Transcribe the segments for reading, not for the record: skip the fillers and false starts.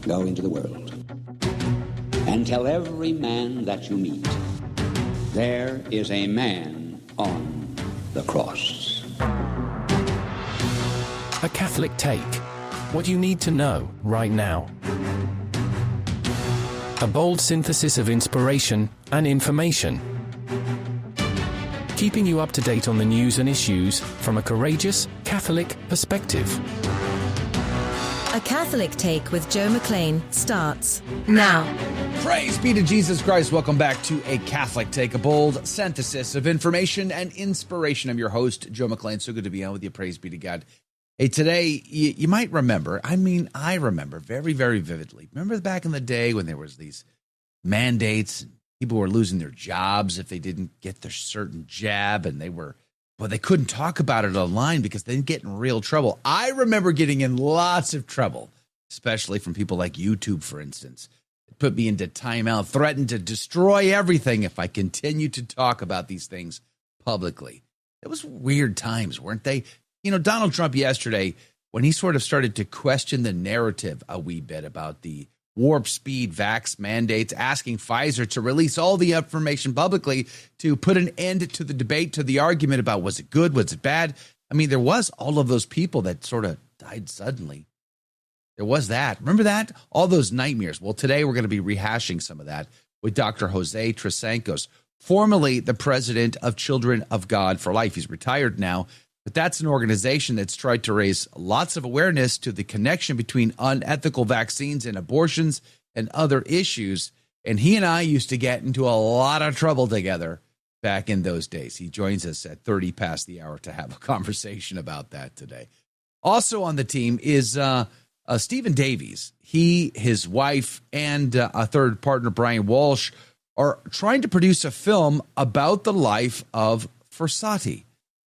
Go into the world and tell every man that you meet, there is a man on the cross. A Catholic Take. What you need to know right now. A bold synthesis of inspiration and information. Keeping you up to date on the news and issues from a courageous Catholic perspective. A Catholic Take with Joe McLean starts now. Praise be to Jesus Christ. Welcome back to A Catholic Take, a bold synthesis of information and inspiration. I'm your host, Joe McLean. So good to be on with you. Praise be to God. Hey, today, you might remember, I remember very, very vividly. Remember back in the day when there was these mandates, and people were losing their jobs if they didn't get their certain jab, and they couldn't talk about it online because they'd get in real trouble. I remember getting in lots of trouble, especially from people like YouTube, for instance. It put me into timeout, threatened to destroy everything if I continued to talk about these things publicly. It was weird times, weren't they? You know, Donald Trump yesterday, when he sort of started to question the narrative a wee bit about the warp speed vax mandates, asking Pfizer to release all the information publicly to put an end to the debate, to the argument about was it good, was it bad? I mean, there was all of those people that sort of died suddenly. There was that. Remember that? All those nightmares. Well, today we're going to be rehashing some of that with Dr. Jose Trasancos, formerly the president of Children of God for Life. He's retired now. But that's an organization that's tried to raise lots of awareness to the connection between unethical vaccines and abortions and other issues. And he and I used to get into a lot of trouble together back in those days. He joins us at 30 past the hour to have a conversation about that today. Also on the team is Stephen Davies. He, his wife, and a third partner, Brian Walsh, are trying to produce a film about the life of Frassati.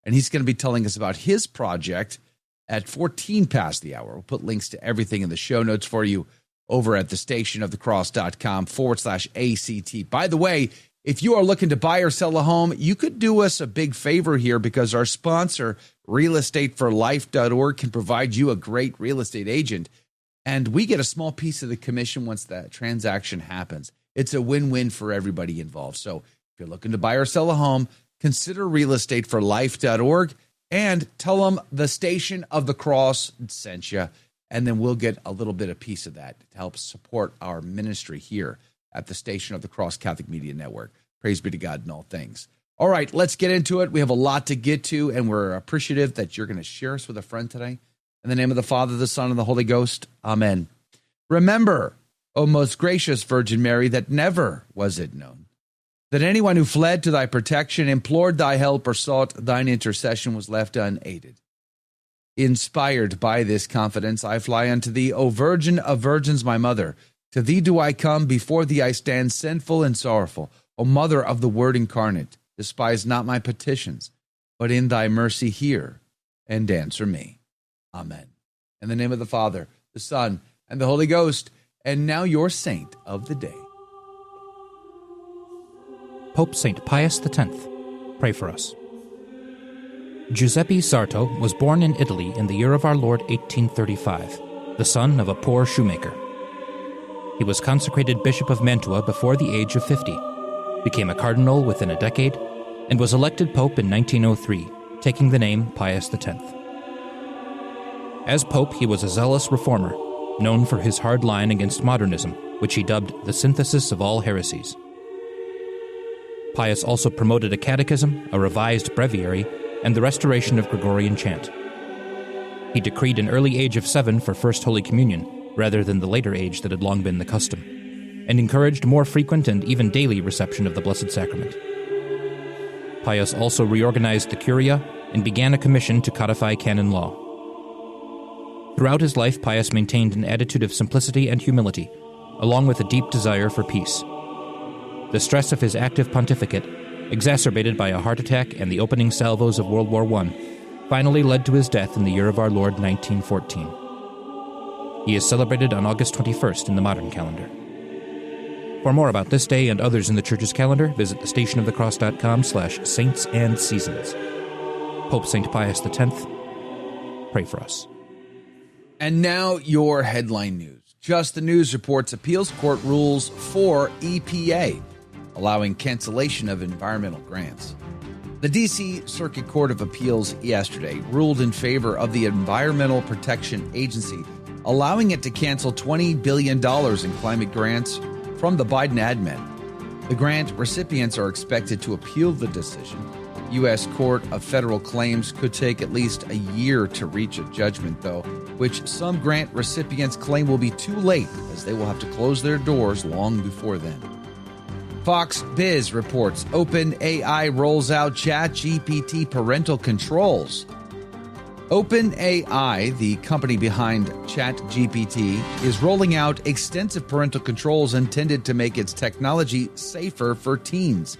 And he's going to be telling us about his project at 14 past the hour. We'll put links to everything in the show notes for you over at thestationofthecross.com/ACT. By the way, if you are looking to buy or sell a home, you could do us a big favor here because our sponsor, realestateforlife.org, can provide you a great real estate agent. And we get a small piece of the commission once that transaction happens. It's a win-win for everybody involved. So if you're looking to buy or sell a home, consider realestateforlife.org and tell them the Station of the Cross sent you, and then we'll get a little bit of piece of that to help support our ministry here at the Station of the Cross Catholic Media Network. Praise be to God in all things. All right, let's get into it. We have a lot to get to, and we're appreciative that you're going to share us with a friend today. In the name of the Father, the Son, and the Holy Ghost, amen. Remember, O most gracious Virgin Mary, that never was it known that anyone who fled to thy protection, implored thy help, or sought thine intercession was left unaided. Inspired by this confidence, I fly unto thee, O Virgin of Virgins, my mother. To thee do I come, before thee I stand sinful and sorrowful. O Mother of the Word incarnate, despise not my petitions, but in thy mercy hear and answer me. Amen. In the name of the Father, the Son, and the Holy Ghost, and now your saint of the day. Pope St. Pius X, pray for us. Giuseppe Sarto was born in Italy in the year of our Lord 1835, the son of a poor shoemaker. He was consecrated Bishop of Mantua before the age of 50, became a cardinal within a decade, and was elected Pope in 1903, taking the name Pius X. As Pope, he was a zealous reformer, known for his hard line against modernism, which he dubbed the synthesis of all heresies. Pius also promoted a catechism, a revised breviary, and the restoration of Gregorian chant. He decreed an early age of 7 for First Holy Communion, rather than the later age that had long been the custom, and encouraged more frequent and even daily reception of the Blessed Sacrament. Pius also reorganized the Curia and began a commission to codify canon law. Throughout his life, Pius maintained an attitude of simplicity and humility, along with a deep desire for peace. The stress of his active pontificate, exacerbated by a heart attack and the opening salvos of World War I, finally led to his death in the year of our Lord 1914. He is celebrated on August 21st in the modern calendar. For more about this day and others in the Church's calendar, visit thestationofthecross.com/saintsandseasons. Pope St. Pius X, pray for us. And now your headline news. Just the News reports appeals court rules for EPA, allowing cancellation of environmental grants. The D.C. Circuit Court of Appeals yesterday ruled in favor of the Environmental Protection Agency, allowing it to cancel $20 billion in climate grants from the Biden admin. The grant recipients are expected to appeal the decision. U.S. Court of Federal Claims could take at least a year to reach a judgment, though, which some grant recipients claim will be too late, as they will have to close their doors long before then. Fox Biz reports OpenAI rolls out ChatGPT parental controls. OpenAI, the company behind ChatGPT, is rolling out extensive parental controls intended to make its technology safer for teens.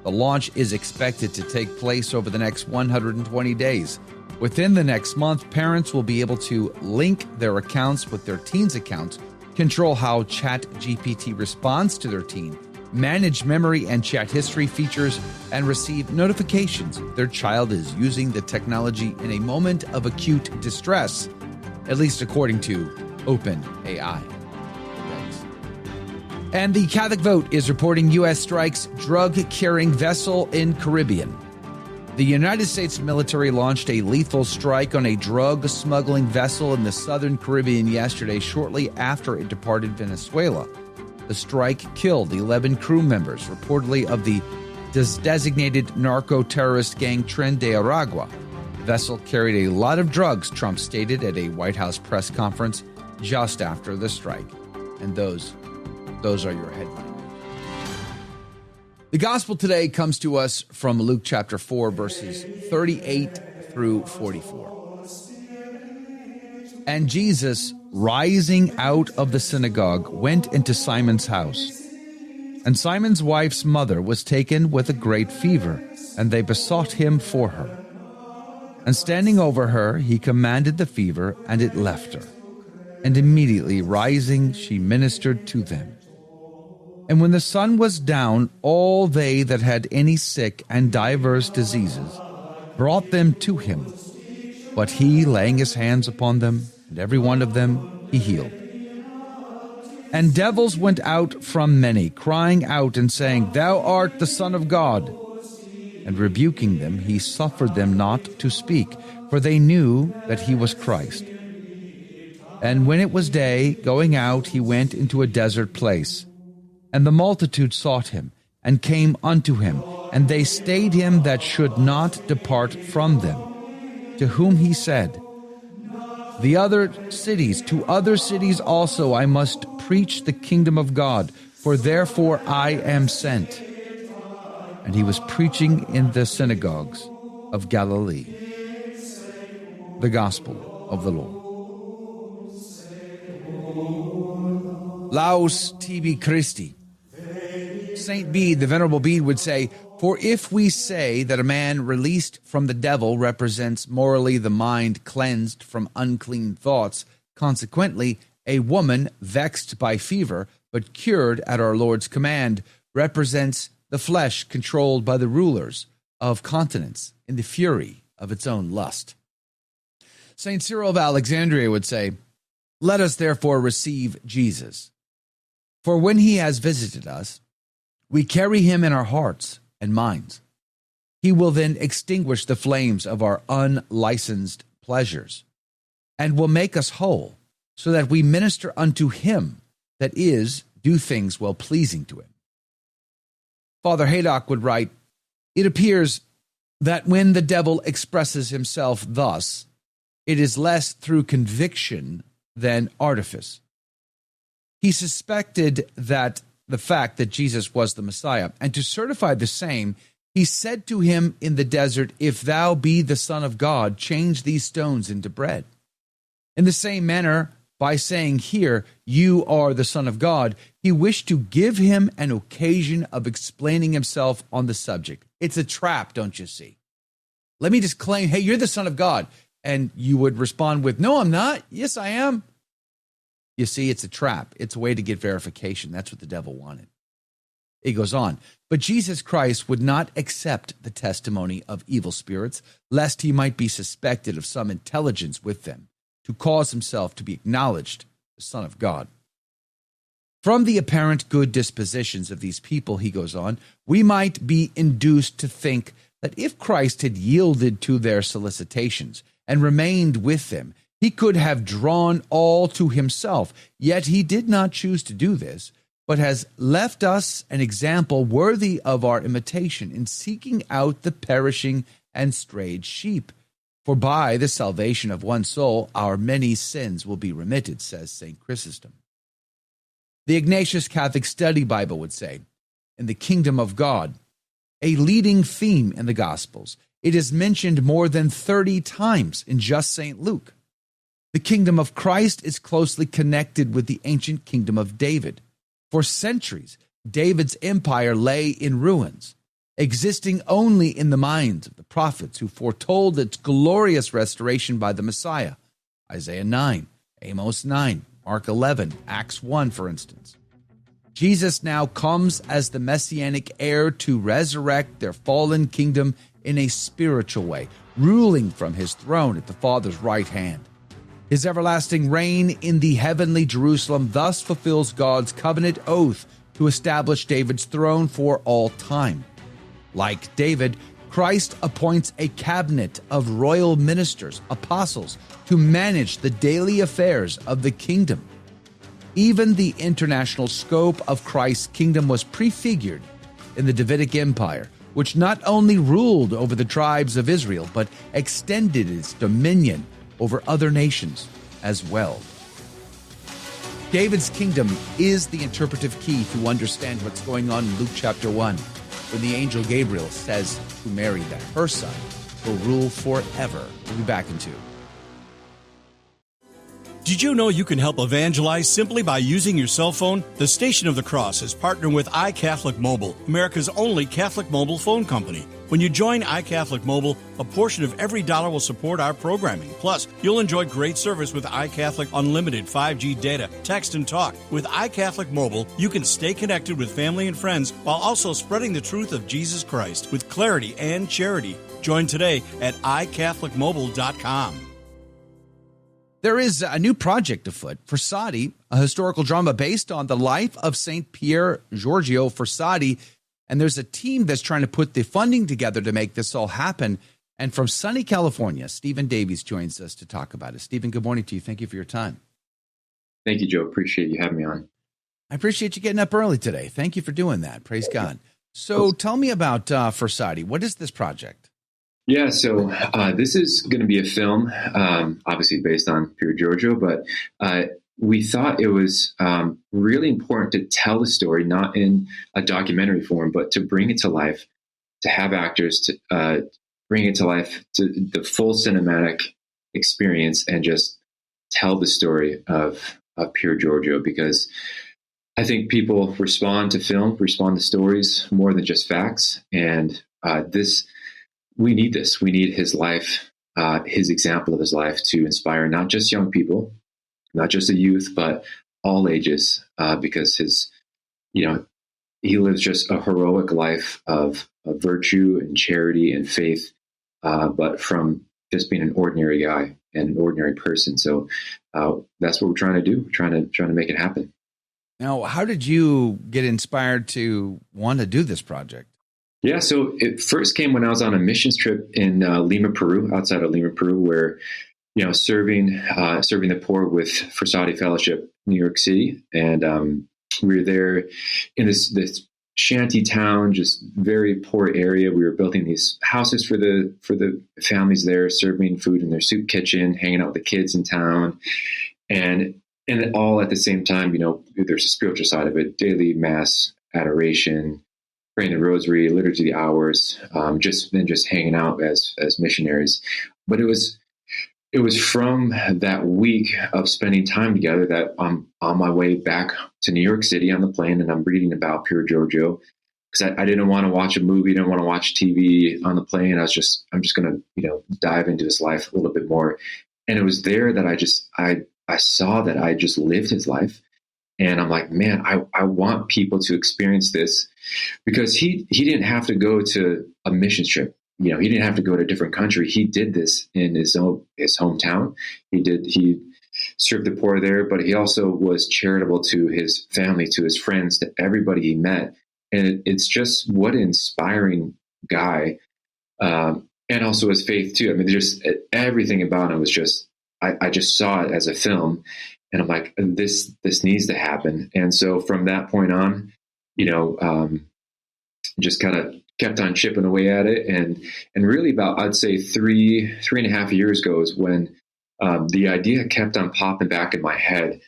The launch is expected to take place over the next 120 days. Within the next month, parents will be able to link their accounts with their teen's accounts, control how ChatGPT responds to their teen, manage memory and chat history features, and receive notifications if their child is using the technology in a moment of acute distress, at least according to OpenAI. And the Catholic Vote is reporting U.S. strikes drug-carrying vessel in Caribbean. The United States military launched a lethal strike on a drug-smuggling vessel in the southern Caribbean yesterday, shortly after it departed Venezuela. The strike killed 11 crew members, reportedly of the designated narco-terrorist gang Tren de Aragua. The vessel carried a lot of drugs, Trump stated at a White House press conference just after the strike. And those are your headlines. The gospel today comes to us from Luke chapter 4, verses 38 through 44. And Jesus, rising out of the synagogue, went into Simon's house. And Simon's wife's mother was taken with a great fever, and they besought him for her. And standing over her, he commanded the fever, and it left her. And immediately rising, she ministered to them. And when the sun was down, all they that had any sick and divers diseases brought them to him. But he, laying his hands upon them, and every one of them he healed. And devils went out from many, crying out and saying, Thou art the Son of God. And rebuking them, he suffered them not to speak, for they knew that he was Christ. And when it was day, going out, he went into a desert place. And the multitude sought him, and came unto him, and they stayed him that should not depart from them. To whom he said, to other cities also I must preach the kingdom of God, for therefore I am sent. And he was preaching in the synagogues of Galilee. The Gospel of the Lord. Laus tibi Christi. Saint Bede, the Venerable Bede, would say, For if we say that a man released from the devil represents morally the mind cleansed from unclean thoughts, consequently, a woman vexed by fever, but cured at our Lord's command, represents the flesh controlled by the rulers of continents in the fury of its own lust. Saint Cyril of Alexandria would say, Let us therefore receive Jesus. For when he has visited us, we carry him in our hearts and minds. He will then extinguish the flames of our unlicensed pleasures, and will make us whole, so that we minister unto him, that is, do things well pleasing to him. Father Haydock would write, It appears that when the devil expresses himself thus, it is less through conviction than artifice. He suspected that the fact that Jesus was the Messiah, and to certify the same, he said to him in the desert, If thou be the Son of God, change these stones into bread. In the same manner, by saying here, You are the Son of God, he wished to give him an occasion of explaining himself on the subject. It's a trap, don't you see? Let me just claim, hey, you're the Son of God. And you would respond with, No, I'm not. Yes, I am. You see, it's a trap. It's a way to get verification. That's what the devil wanted. It goes on. But Jesus Christ would not accept the testimony of evil spirits, lest he might be suspected of some intelligence with them, to cause himself to be acknowledged the Son of God. From the apparent good dispositions of these people, he goes on, we might be induced to think that if Christ had yielded to their solicitations and remained with them, he could have drawn all to himself. Yet he did not choose to do this, but has left us an example worthy of our imitation in seeking out the perishing and strayed sheep. For by the salvation of one soul, our many sins will be remitted, says St. Chrysostom. The Ignatius Catholic Study Bible would say, in the kingdom of God, a leading theme in the Gospels, it is mentioned more than 30 times in just St. Luke. The kingdom of Christ is closely connected with the ancient kingdom of David. For centuries, David's empire lay in ruins, existing only in the minds of the prophets who foretold its glorious restoration by the Messiah. Isaiah 9, Amos 9, Mark 11, Acts 1, for instance. Jesus now comes as the messianic heir to resurrect their fallen kingdom in a spiritual way, ruling from his throne at the Father's right hand. His everlasting reign in the heavenly Jerusalem thus fulfills God's covenant oath to establish David's throne for all time. Like David, Christ appoints a cabinet of royal ministers, apostles, to manage the daily affairs of the kingdom. Even the international scope of Christ's kingdom was prefigured in the Davidic Empire, which not only ruled over the tribes of Israel, but extended its dominion over other nations as well. David's kingdom is the interpretive key to understand what's going on in Luke chapter 1, when the angel Gabriel says to Mary that her son will rule forever. We'll be back in 2. Did you know you can help evangelize simply by using your cell phone? The Station of the Cross is partnering with iCatholic Mobile, America's only Catholic mobile phone company. When you join iCatholic Mobile, a portion of every dollar will support our programming. Plus, you'll enjoy great service with iCatholic Unlimited 5G data, text, and talk. With iCatholic Mobile, you can stay connected with family and friends while also spreading the truth of Jesus Christ with clarity and charity. Join today at iCatholicMobile.com. There is a new project afoot, Frassati, a historical drama based on the life of St. Pier Giorgio Frassati. And there's a team that's trying to put the funding together to make this all happen. And from sunny California, Stephen Davies joins us to talk about it. Stephen, good morning to you. Thank you for your time. Thank you, Joe. Appreciate you having me on. I appreciate you getting up early today. Thank you for doing that. Praise God. So tell me about Frassati. What is this project? Yeah, so this is going to be a film, obviously based on Pier Giorgio, but we thought it was really important to tell the story, not in a documentary form, but to bring it to life, to have actors to bring it to life, to the full cinematic experience, and just tell the story of Pier Giorgio, because I think people respond to film, respond to stories more than just facts. And we need this. We need his life, his example of his life to inspire not just young people, not just the youth, but all ages, because he lives just a heroic life of virtue and charity and faith, but from just being an ordinary guy and an ordinary person. So that's what we're trying to do. We're trying to make it happen. Now, how did you get inspired to want to do this project? Yeah, so it first came when I was on a missions trip in Lima, Peru, outside of Lima, Peru, where, serving the poor with Frassati Fellowship, New York City. And we were there in this shanty town, just very poor area. We were building these houses for the families there, serving food in their soup kitchen, hanging out with the kids in town. And all at the same time, there's a spiritual side of it, daily mass, adoration, praying the rosary, liturgy of the hours, just hanging out as missionaries. But it was from that week of spending time together that I'm on my way back to New York City on the plane, and I'm reading about Pier Giorgio, because I didn't want to watch a movie, didn't want to watch TV on the plane. I'm just going to dive into his life a little bit more. And it was there that I saw that I just lived his life. And I'm like, man, I want people to experience this, because he didn't have to go to a mission trip. He didn't have to go to a different country. He did this in his hometown. He served the poor there, but he also was charitable to his family, to his friends, to everybody he met. And it's just what an inspiring guy. And also his faith too. I mean, just everything about him was just, I just saw it as a film, and I'm like, this needs to happen. And so from that point on, just kind of kept on chipping away at it. And really about, I'd say 3.5 years ago is when the idea kept on popping back in my head.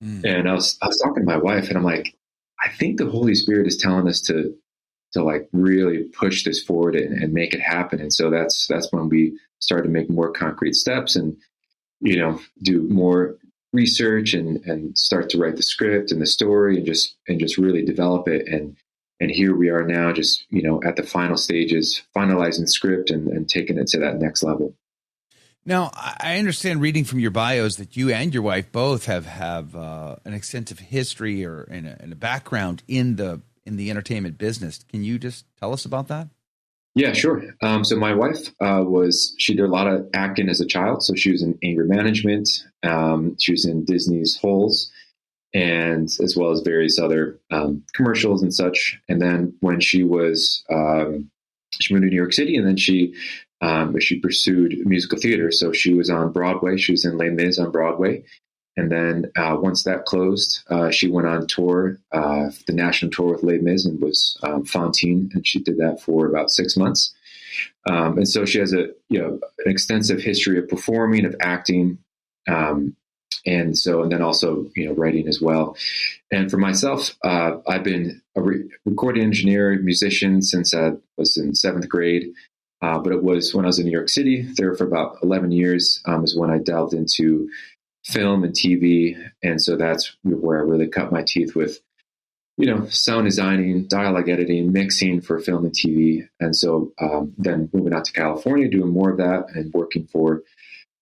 And I was talking to my wife, and I'm like, I think the Holy Spirit is telling us to like really push this forward and make it happen. And so that's when we started to make more concrete steps and, do more research and start to write the script and the story and just really develop it. And here we are now, just, at the final stages, finalizing the script and taking it to that next level. Now, I understand reading from your bios that you and your wife both have an extensive history or and a background in the entertainment business. Can you just tell us about that? Yeah, sure. So my wife she did a lot of acting as a child. So she was in anger management. She was in Disney's Holes, and as well as various other commercials and such. And then when she was, she moved to New York City, and then she pursued musical theater. So she was on Broadway. She was in Les Mis on Broadway. And then once that closed, she went on tour, the national tour with Les Mis, and was Fantine, and she did that for about 6 months. And so she has an extensive history of performing, of acting, and then also writing as well. And for myself, I've been a recording engineer, musician since I was in 7th grade. But it was when I was in New York City there for about 11 years is when I delved into film and TV. And so that's where I really cut my teeth with, sound designing, dialogue editing, mixing for film and TV. And so then moving out to California, doing more of that and working for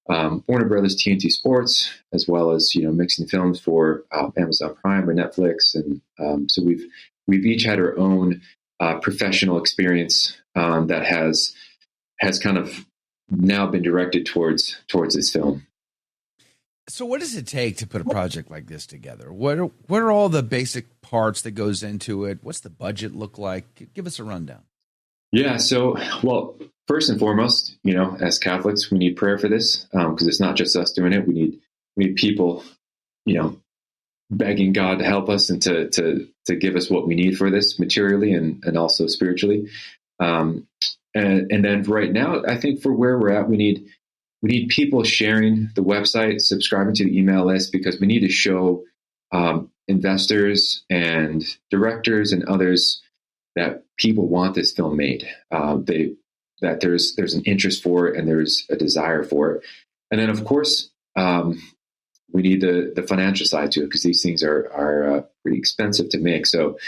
Warner Brothers TNT Sports, as well as, mixing films for Amazon Prime or Netflix. And so we've each had our own professional experience that has kind of now been directed towards this film. So what does it take to put a project like this together? What are all the basic parts that goes into it? What's the budget look like? Give us a rundown. Yeah. So, well, first and foremost, as Catholics, we need prayer for this because it's not just us doing it. We need people, begging God to help us and to give us what we need for this materially and also spiritually. And then right now, I think for where we're at, we need people sharing the website, subscribing to the email list, because we need to show investors and directors and others that people want this film made. That there's an interest for it and there's a desire for it. And then, of course, we need the financial side to it, because these things are pretty expensive to make. So,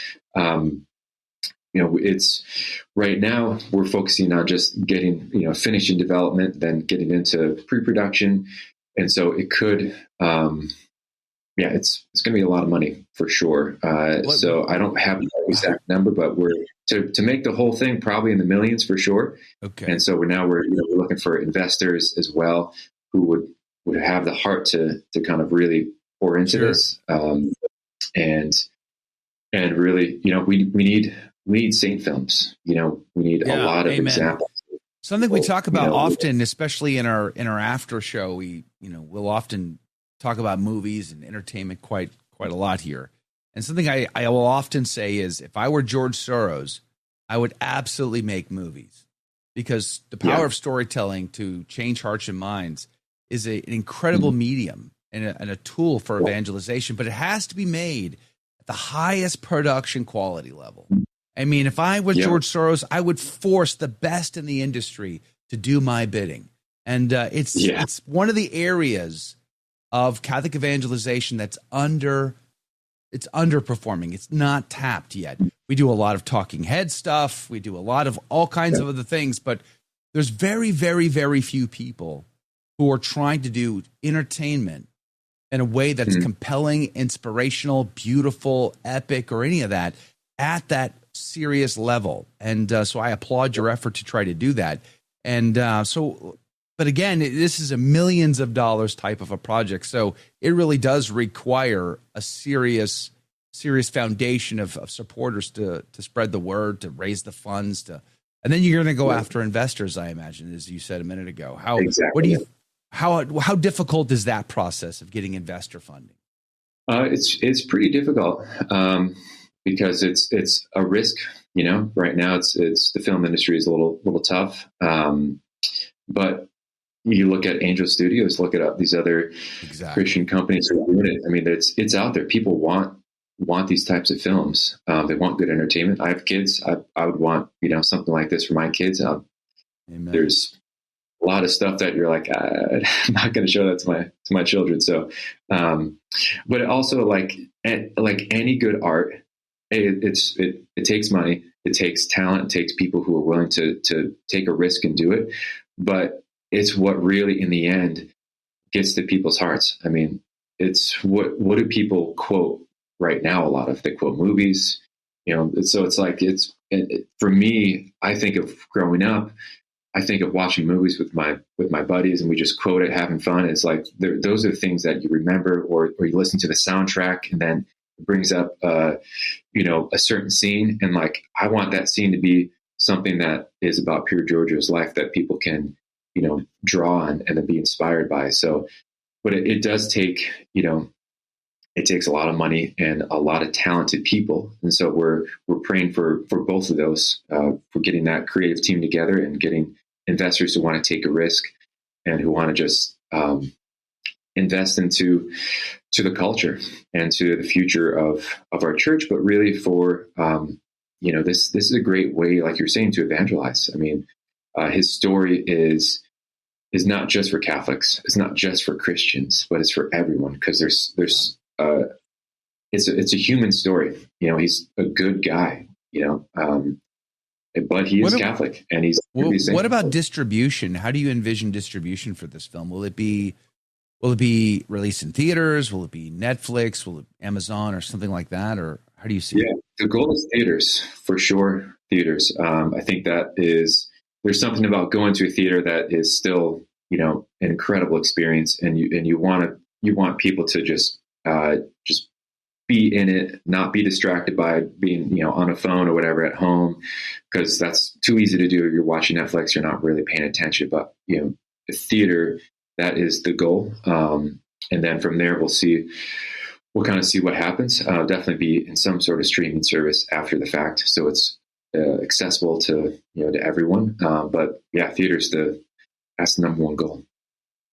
it's right now we're focusing on just getting, finishing development, then getting into pre-production. And so it could, it's going to be a lot of money for sure. So I don't have the exact number, but we're to make the whole thing probably in the millions for sure. Okay. And so we're looking for investors as well who would have the heart to kind of really pour into this. And really, we need saint films. We need a lot of examples. Something we talk about often, especially in our after show, we'll often talk about movies and entertainment quite a lot here. And something I will often say is, if I were George Soros, I would absolutely make movies, because the power of storytelling to change hearts and minds is an incredible medium and a tool for evangelization, but it has to be made at the highest production quality level. I mean, if I was George Soros, I would force the best in the industry to do my bidding. And it's one of the areas of Catholic evangelization that's underperforming. It's not tapped yet. We do a lot of talking head stuff. We do a lot of all kinds of other things, but there's very, very, very few people who are trying to do entertainment in a way that's compelling, inspirational, beautiful, epic, or any of that at that serious level. And so I applaud your effort to try to do that. And so But again, this is a millions of dollars type of a project. So it really does require a serious foundation of supporters to spread the word, to raise the funds, and then you're going to go after investors, I imagine, as you said a minute ago. How difficult is that process of getting investor funding? It's pretty difficult because it's a risk. Right now it's the film industry is a little tough. But you look at Angel Studios, look at these other Christian companies who are doing it. I mean, it's out there. People want these types of films. They want good entertainment. I have kids. I would want, something like this for my kids. There's a lot of stuff that you're like, I'm not going to show that to my children. So, but also like any good art, it takes money, it takes talent, it takes people who are willing to take a risk and do it. But it's what really, in the end, gets to people's hearts. I mean, it's what do people quote right now? A lot of they quote movies, So it's like for me. I think of growing up. I think of watching movies with my buddies, and we just quote it, having fun. It's like those are the things that you remember, or you listen to the soundtrack, and then it brings up a certain scene, and like I want that scene to be something that is about Pier Giorgio's life that people can draw on and then be inspired by. So, but it does take it takes a lot of money and a lot of talented people, and so we're praying for both of those, for getting that creative team together and getting investors who want to take a risk and who want to just invest into the culture and to the future of our church, but really for this is a great way, like you're saying, to evangelize. I mean, his story is not just for Catholics, it's not just for Christians, but it's for everyone, because there's it's a human story. He's a good guy, but he is Catholic, and he's. What about distribution? How do you envision distribution for this film? Will it be released in theaters? Will it be Netflix? Will it be Amazon or something like that? Or how do you see it? The goal is theaters, for sure. Theaters. I think there's something about going to a theater that is still, an incredible experience, and you want people to just be in it, not be distracted by being, on a phone or whatever at home, because that's too easy to do. If you're watching Netflix, you're not really paying attention. But the theater, that is the goal, and then from there we'll kind of see what happens. Definitely be in some sort of streaming service after the fact, so it's accessible to everyone. But yeah, theaters, that's the number one goal.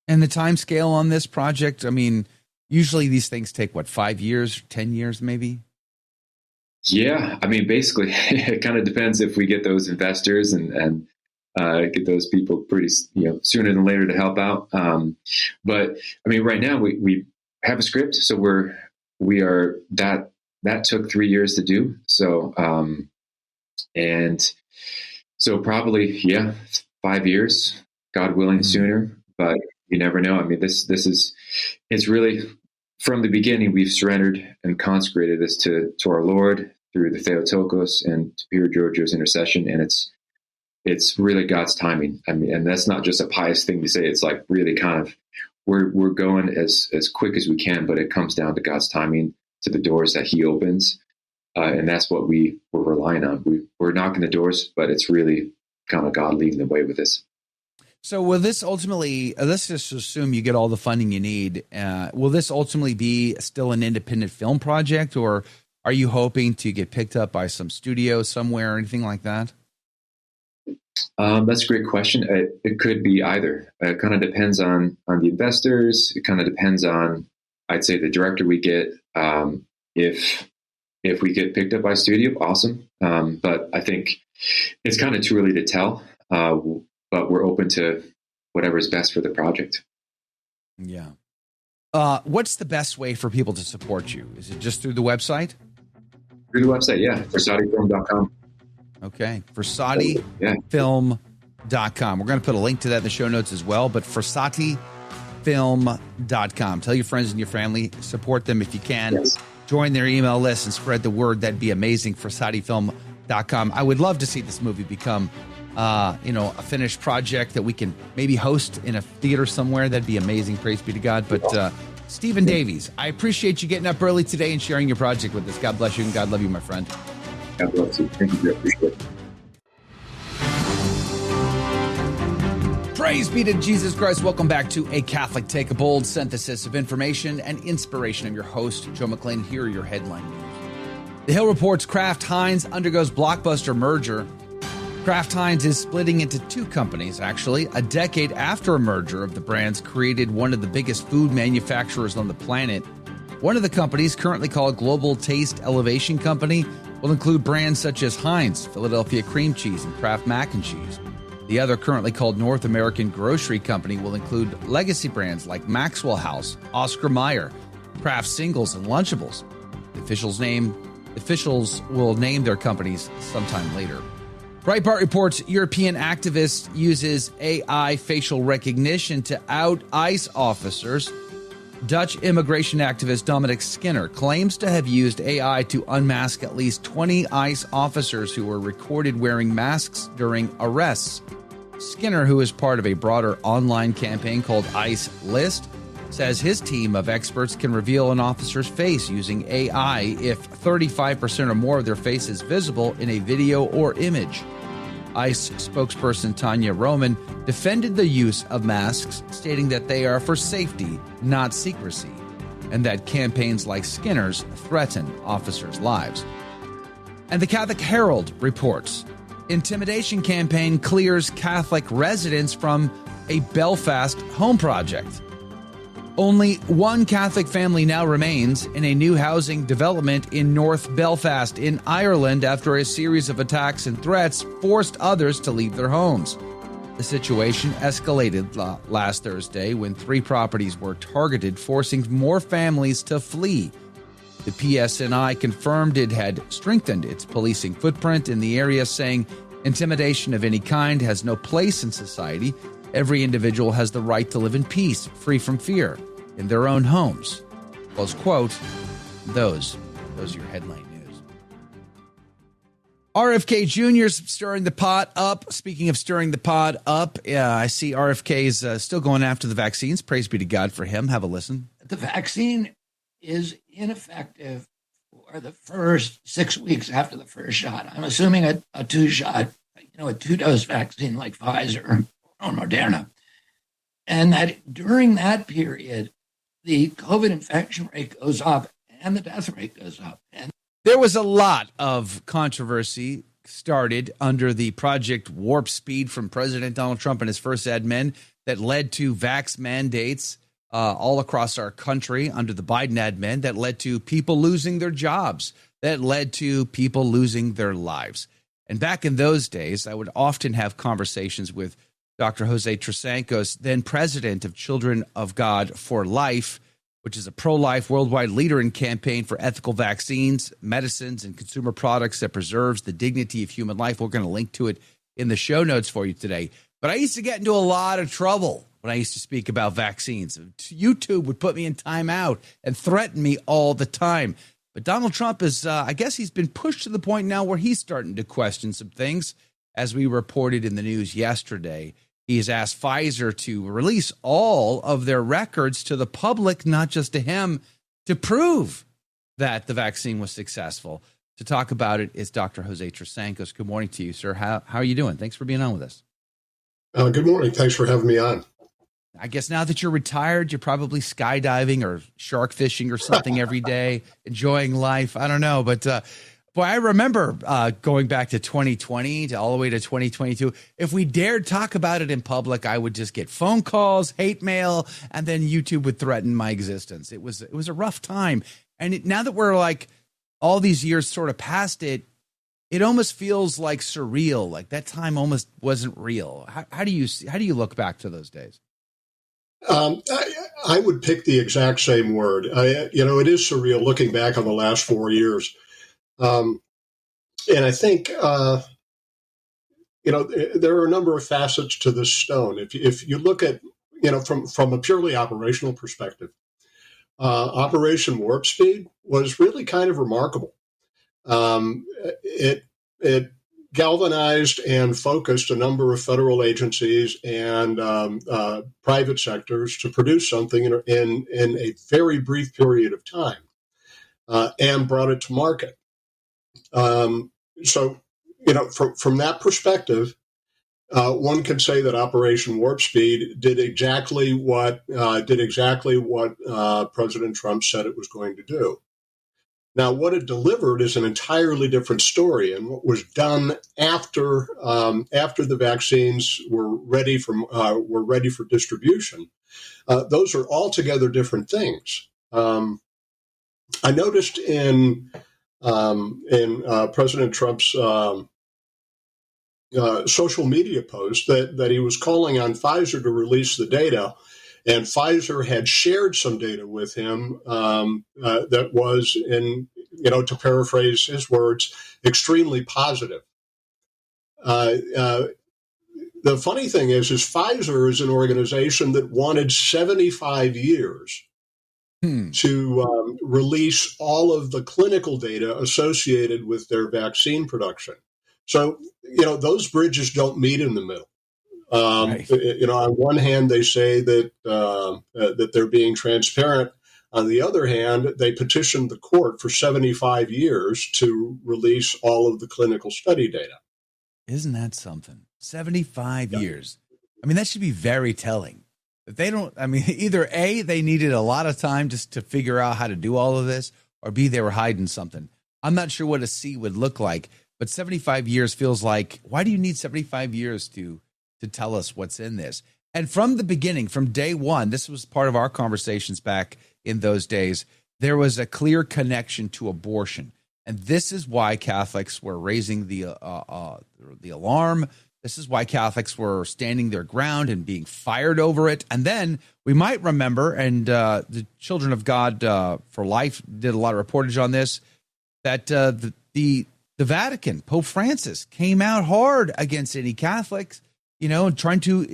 And the time scale on this project, I mean, usually these things take 5 years, 10 years, maybe? Yeah. I mean, basically it kind of depends if we get those investors and get those people pretty, sooner than later to help out. But I mean, right now we have a script, so we are that took 3 years to do. So, and so probably, 5 years, God willing, sooner, but you never know. I mean, it's really, from the beginning, we've surrendered and consecrated this to our Lord through the Theotokos and Pier Giorgio's intercession. And it's really God's timing. I mean, and that's not just a pious thing to say. It's like really kind of, we're going as quick as we can, but it comes down to God's timing, to the doors that he opens. And that's what we're relying on. We're knocking the doors, but it's really kind of God leading the way with this. So will this ultimately, let's just assume you get all the funding you need. Will this ultimately be still an independent film project, or are you hoping to get picked up by some studio somewhere or anything like that? That's a great question. It could be either. It kind of depends on the investors. It kind of depends on, I'd say, the director we get. If we get picked up by a studio, awesome. But I think it's kind of too early to tell. But we're open to whatever is best for the project. Yeah. What's the best way for people to support you? Is it just through the website? Through the website, yeah. FrassatiFilm.com. Okay. FrassatiFilm.com. We're going to put a link to that in the show notes as well, but FrassatiFilm.com. Tell your friends and your family, support them if you can. Yes. Join their email list and spread the word. That'd be amazing. FrassatiFilm.com. I would love to see this movie become a finished project that we can maybe host in a theater somewhere. That'd be amazing. Praise be to God. But Stephen Davies, I appreciate you getting up early today and sharing your project with us. God bless you and God love you, my friend. God bless you. Thank you. I appreciate it. Praise be to Jesus Christ. Welcome back to A Catholic Take, a bold synthesis of information and inspiration. I'm your host, Joe McClain. Here are your headline news. The Hill reports Kraft Heinz undergoes blockbuster merger. Kraft Heinz is splitting into two companies, actually. A decade after a merger of the brands created one of the biggest food manufacturers on the planet. One of the companies, currently called Global Taste Elevation Company, will include brands such as Heinz, Philadelphia Cream Cheese, and Kraft Mac and Cheese. The other, currently called North American Grocery Company, will include legacy brands like Maxwell House, Oscar Mayer, Kraft Singles, and Lunchables. Officials will name their companies sometime later. Breitbart reports European activist uses AI facial recognition to out ICE officers. Dutch immigration activist Dominic Skinner claims to have used AI to unmask at least 20 ICE officers who were recorded wearing masks during arrests. Skinner, who is part of a broader online campaign called ICE List, says his team of experts can reveal an officer's face using AI if 35% or more of their face is visible in a video or image. ICE spokesperson Tanya Roman defended the use of masks, stating that they are for safety, not secrecy, and that campaigns like Skinner's threaten officers' lives. And the Catholic Herald reports intimidation campaign clears Catholic residents from a Belfast home project. Only one Catholic family now remains in a new housing development in North Belfast in Ireland after a series of attacks and threats forced others to leave their homes. The situation escalated last Thursday when 3 properties were targeted, forcing more families to flee. The PSNI confirmed it had strengthened its policing footprint in the area, saying intimidation of any kind has no place in society. Every individual has the right to live in peace, free from fear, in their own homes. Close quote. Those are your headline news. RFK Jr.'s stirring the pot up. Speaking of stirring the pot up, I see RFK's still going after the vaccines. Praise be to God for him. Have a listen. The vaccine is ineffective for the first 6 weeks after the first shot. I'm assuming a 2-shot, a 2-dose vaccine like Pfizer or Moderna. And that during that period, the COVID infection rate goes up and the death rate goes up. And there was a lot of controversy started under the Project Warp Speed from President Donald Trump and his first admin that led to vax mandates all across our country under the Biden admin, that led to people losing their jobs, that led to people losing their lives. And back in those days, I would often have conversations with Dr. Jose Trasancos, then president of Children of God for Life, which is a pro-life worldwide leader in campaign for ethical vaccines, medicines, and consumer products that preserves the dignity of human life. We're going to link to it in the show notes for you today. But I used to get into a lot of trouble when I used to speak about vaccines. YouTube would put me in timeout and threaten me all the time. But Donald Trump is, I guess he's been pushed to the point now where he's starting to question some things. As we reported in the news yesterday, he has asked Pfizer to release all of their records to the public, not just to him, to prove that the vaccine was successful. To talk about it is Dr. Jose Trasancos. Good morning to you, sir. How are you doing? Thanks for being on with us. Good morning. Thanks for having me on. I guess now that you're retired, you're probably skydiving or shark fishing or something every day, enjoying life. I don't know. But boy, I remember going back to 2020 to all the way to 2022. If we dared talk about it in public, I would just get phone calls, hate mail, and then YouTube would threaten my existence. It was a rough time. And now that we're like all these years sort of past it, it almost feels like surreal. Like that time almost wasn't real. How do you look back to those days? I would pick the exact same word. It is surreal looking back on the last 4 years. And I think, there are a number of facets to this stone. If you look at, from a purely operational perspective, Operation Warp Speed was really kind of remarkable. It galvanized and focused a number of federal agencies and private sectors to produce something in a very brief period of time, and brought it to market. So, from that perspective, one could say that Operation Warp Speed did exactly what President Trump said it was going to do. Now, what it delivered is an entirely different story, and what was done after the vaccines were ready for distribution, those are altogether different things. I noticed in President Trump's social media post that he was calling on Pfizer to release the data. And Pfizer had shared some data with him that was, to paraphrase his words, extremely positive. The funny thing is Pfizer is an organization that wanted 75 years to release all of the clinical data associated with their vaccine production. So, those bridges don't meet in the middle. Right. On one hand, they say that they're being transparent. On the other hand, they petitioned the court for 75 years to release all of the clinical study data. Isn't that something? 75 years. I mean, that should be very telling. If they don't, either A, they needed a lot of time just to figure out how to do all of this, or B, they were hiding something. I'm not sure what a C would look like, but 75 years feels like, why do you need 75 years to tell us what's in this? And from the beginning, from day one, this was part of our conversations back in those days, there was a clear connection to abortion. And this is why Catholics were raising the alarm. This is why Catholics were standing their ground and being fired over it. And then we might remember, and the Children of God for Life did a lot of reportage on this, that the Vatican, Pope Francis, came out hard against any Catholics, trying to,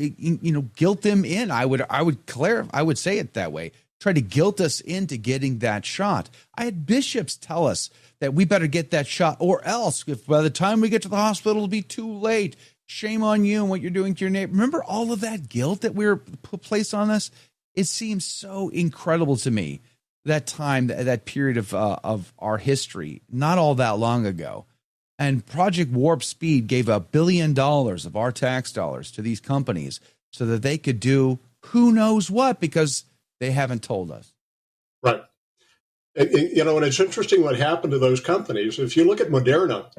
guilt them in. I would say it that way. Try to guilt us into getting that shot. I had bishops tell us that we better get that shot, or else, if by the time we get to the hospital, it'll be too late. Shame on you and what you're doing to your neighbor. Remember all of that guilt that we were placed on us? It seems so incredible to me, that time, that period of our history, not all that long ago. And Project Warp Speed gave $1 billion of our tax dollars to these companies so that they could do who knows what, because they haven't told us. Right. And it's interesting what happened to those companies. If you look at Moderna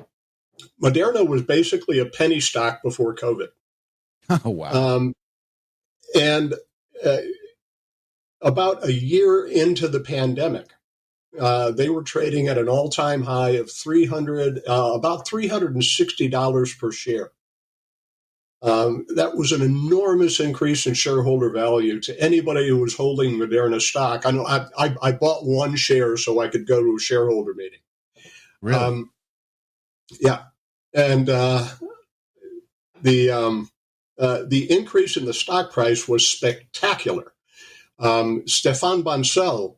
was basically a penny stock before COVID. Oh, wow. And about a year into the pandemic, they were trading at an all-time high of about $360 per share. That was an enormous increase in shareholder value to anybody who was holding Moderna stock. I know I bought one share so I could go to a shareholder meeting. Really? Yeah, and the increase in the stock price was spectacular. Stefan Bancel,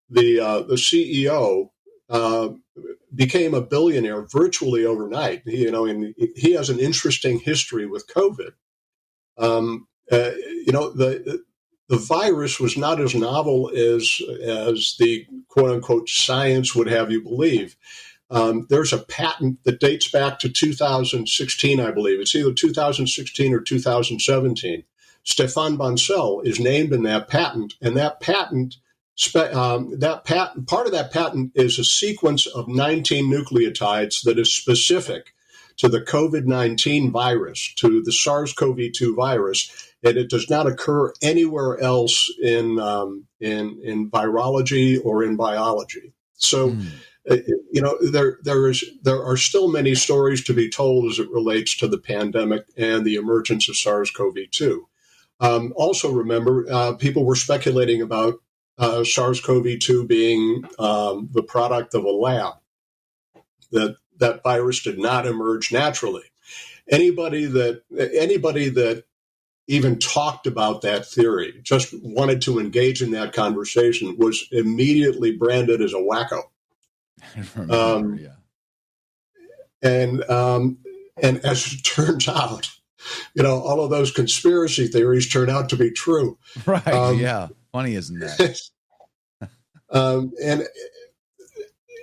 the CEO, became a billionaire virtually overnight. And he has an interesting history with COVID. The virus was not as novel as the quote unquote science would have you believe. There's a patent that dates back to 2016, I believe. It's either 2016 or 2017. Stefan Bancel is named in that patent, and that patent. Part of that patent is a sequence of 19 nucleotides that is specific to the COVID-19 virus, to the SARS-CoV-2 virus, and it does not occur anywhere else in virology or in biology. So, there are still many stories to be told as it relates to the pandemic and the emergence of SARS-CoV-2. Also, remember, people were speculating about SARS-CoV-2 being the product of a lab, that virus did not emerge naturally. Anybody that even talked about that theory, just wanted to engage in that conversation, was immediately branded as a wacko. I remember, yeah. And And as it turns out, all of those conspiracy theories turn out to be true. Right. Yeah. Funny, isn't that?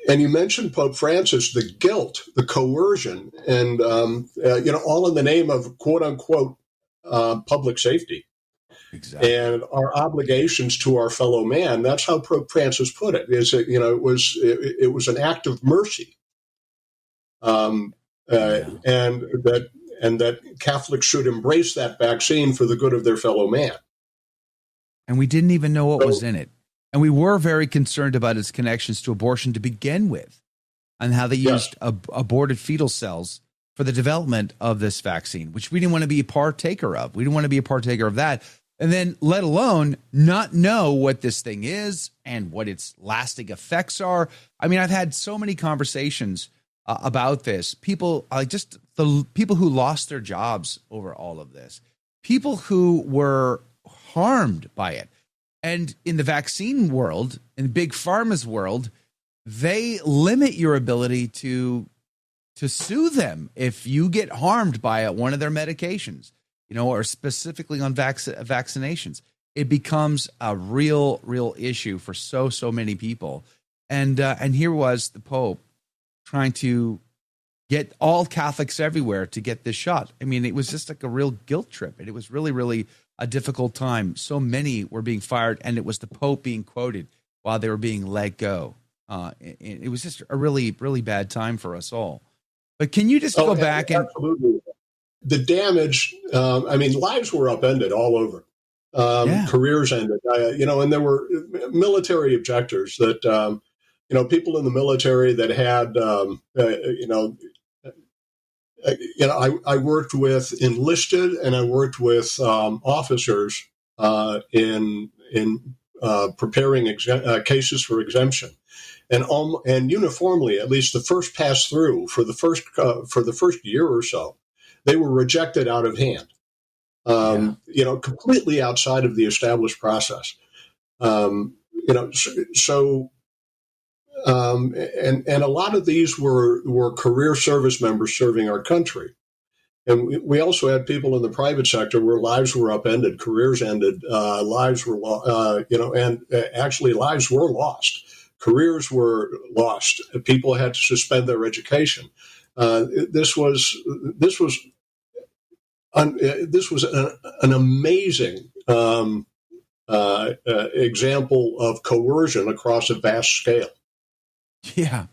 And you mentioned Pope Francis, the guilt, the coercion, and, all in the name of quote unquote public safety. Exactly. And our obligations to our fellow man. That's how Pope Francis put it. It was an act of mercy. And that Catholics should embrace that vaccine for the good of their fellow man. And we didn't even know what was in it. And we were very concerned about its connections to abortion to begin with, and how they used aborted fetal cells for the development of this vaccine, which we didn't want to be a partaker of. We didn't want to be a partaker of that. And then let alone not know what this thing is and what its lasting effects are. I mean, I've had so many conversations about this. People, just the people who lost their jobs over all of this, people who were harmed by it. And in the vaccine world, in Big Pharma's world, they limit your ability to sue them if you get harmed by one of their medications, or specifically on vaccinations. It becomes a real issue for so many people. And here was the Pope trying to get all Catholics everywhere to get this shot. I mean, it was just like a real guilt trip. And it was really a difficult time. So many were being fired, and it was the Pope being quoted while they were being let go. It was just a really bad time for us all. But can you just go back and... Absolutely. The damage, lives were upended all over. Careers ended, and there were military objectors that, people in the military that had, I worked with enlisted, and I worked with officers in preparing cases for exemption, and uniformly, at least the first pass through for the first year or so, they were rejected out of hand. Completely outside of the established process. And a lot of these were career service members serving our country. And we also had people in the private sector where lives were upended, careers ended, lives were, and actually lives were lost. Careers were lost. People had to suspend their education. This was an amazing example of coercion across a vast scale. Yeah,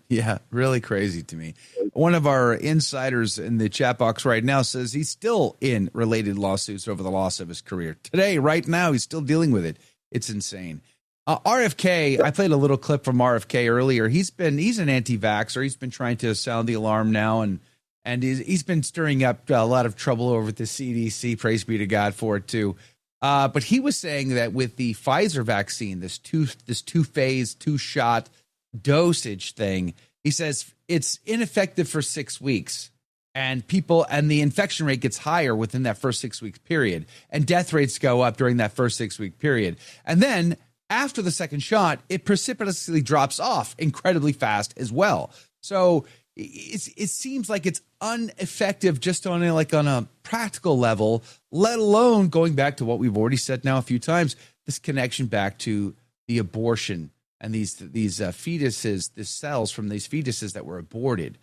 really crazy to me. One of our insiders in the chat box right now says he's still in related lawsuits over the loss of his career. Today, right now, he's still dealing with it. It's insane. RFK, I played a little clip from RFK earlier. He's an anti-vaxxer. He's been trying to sound the alarm now, and he's been stirring up a lot of trouble over at the CDC. Praise be to God for it too. But he was saying that with the Pfizer vaccine, this two-phase, two-shot dosage thing, he says it's ineffective for 6 weeks, and the infection rate gets higher within that first 6 week period, and death rates go up during that first 6 week period. And then after the second shot, it precipitously drops off incredibly fast as well. So it seems like it's ineffective just on a practical level, let alone going back to what we've already said now a few times, this connection back to the abortion and these fetuses, the cells from these fetuses that were aborted.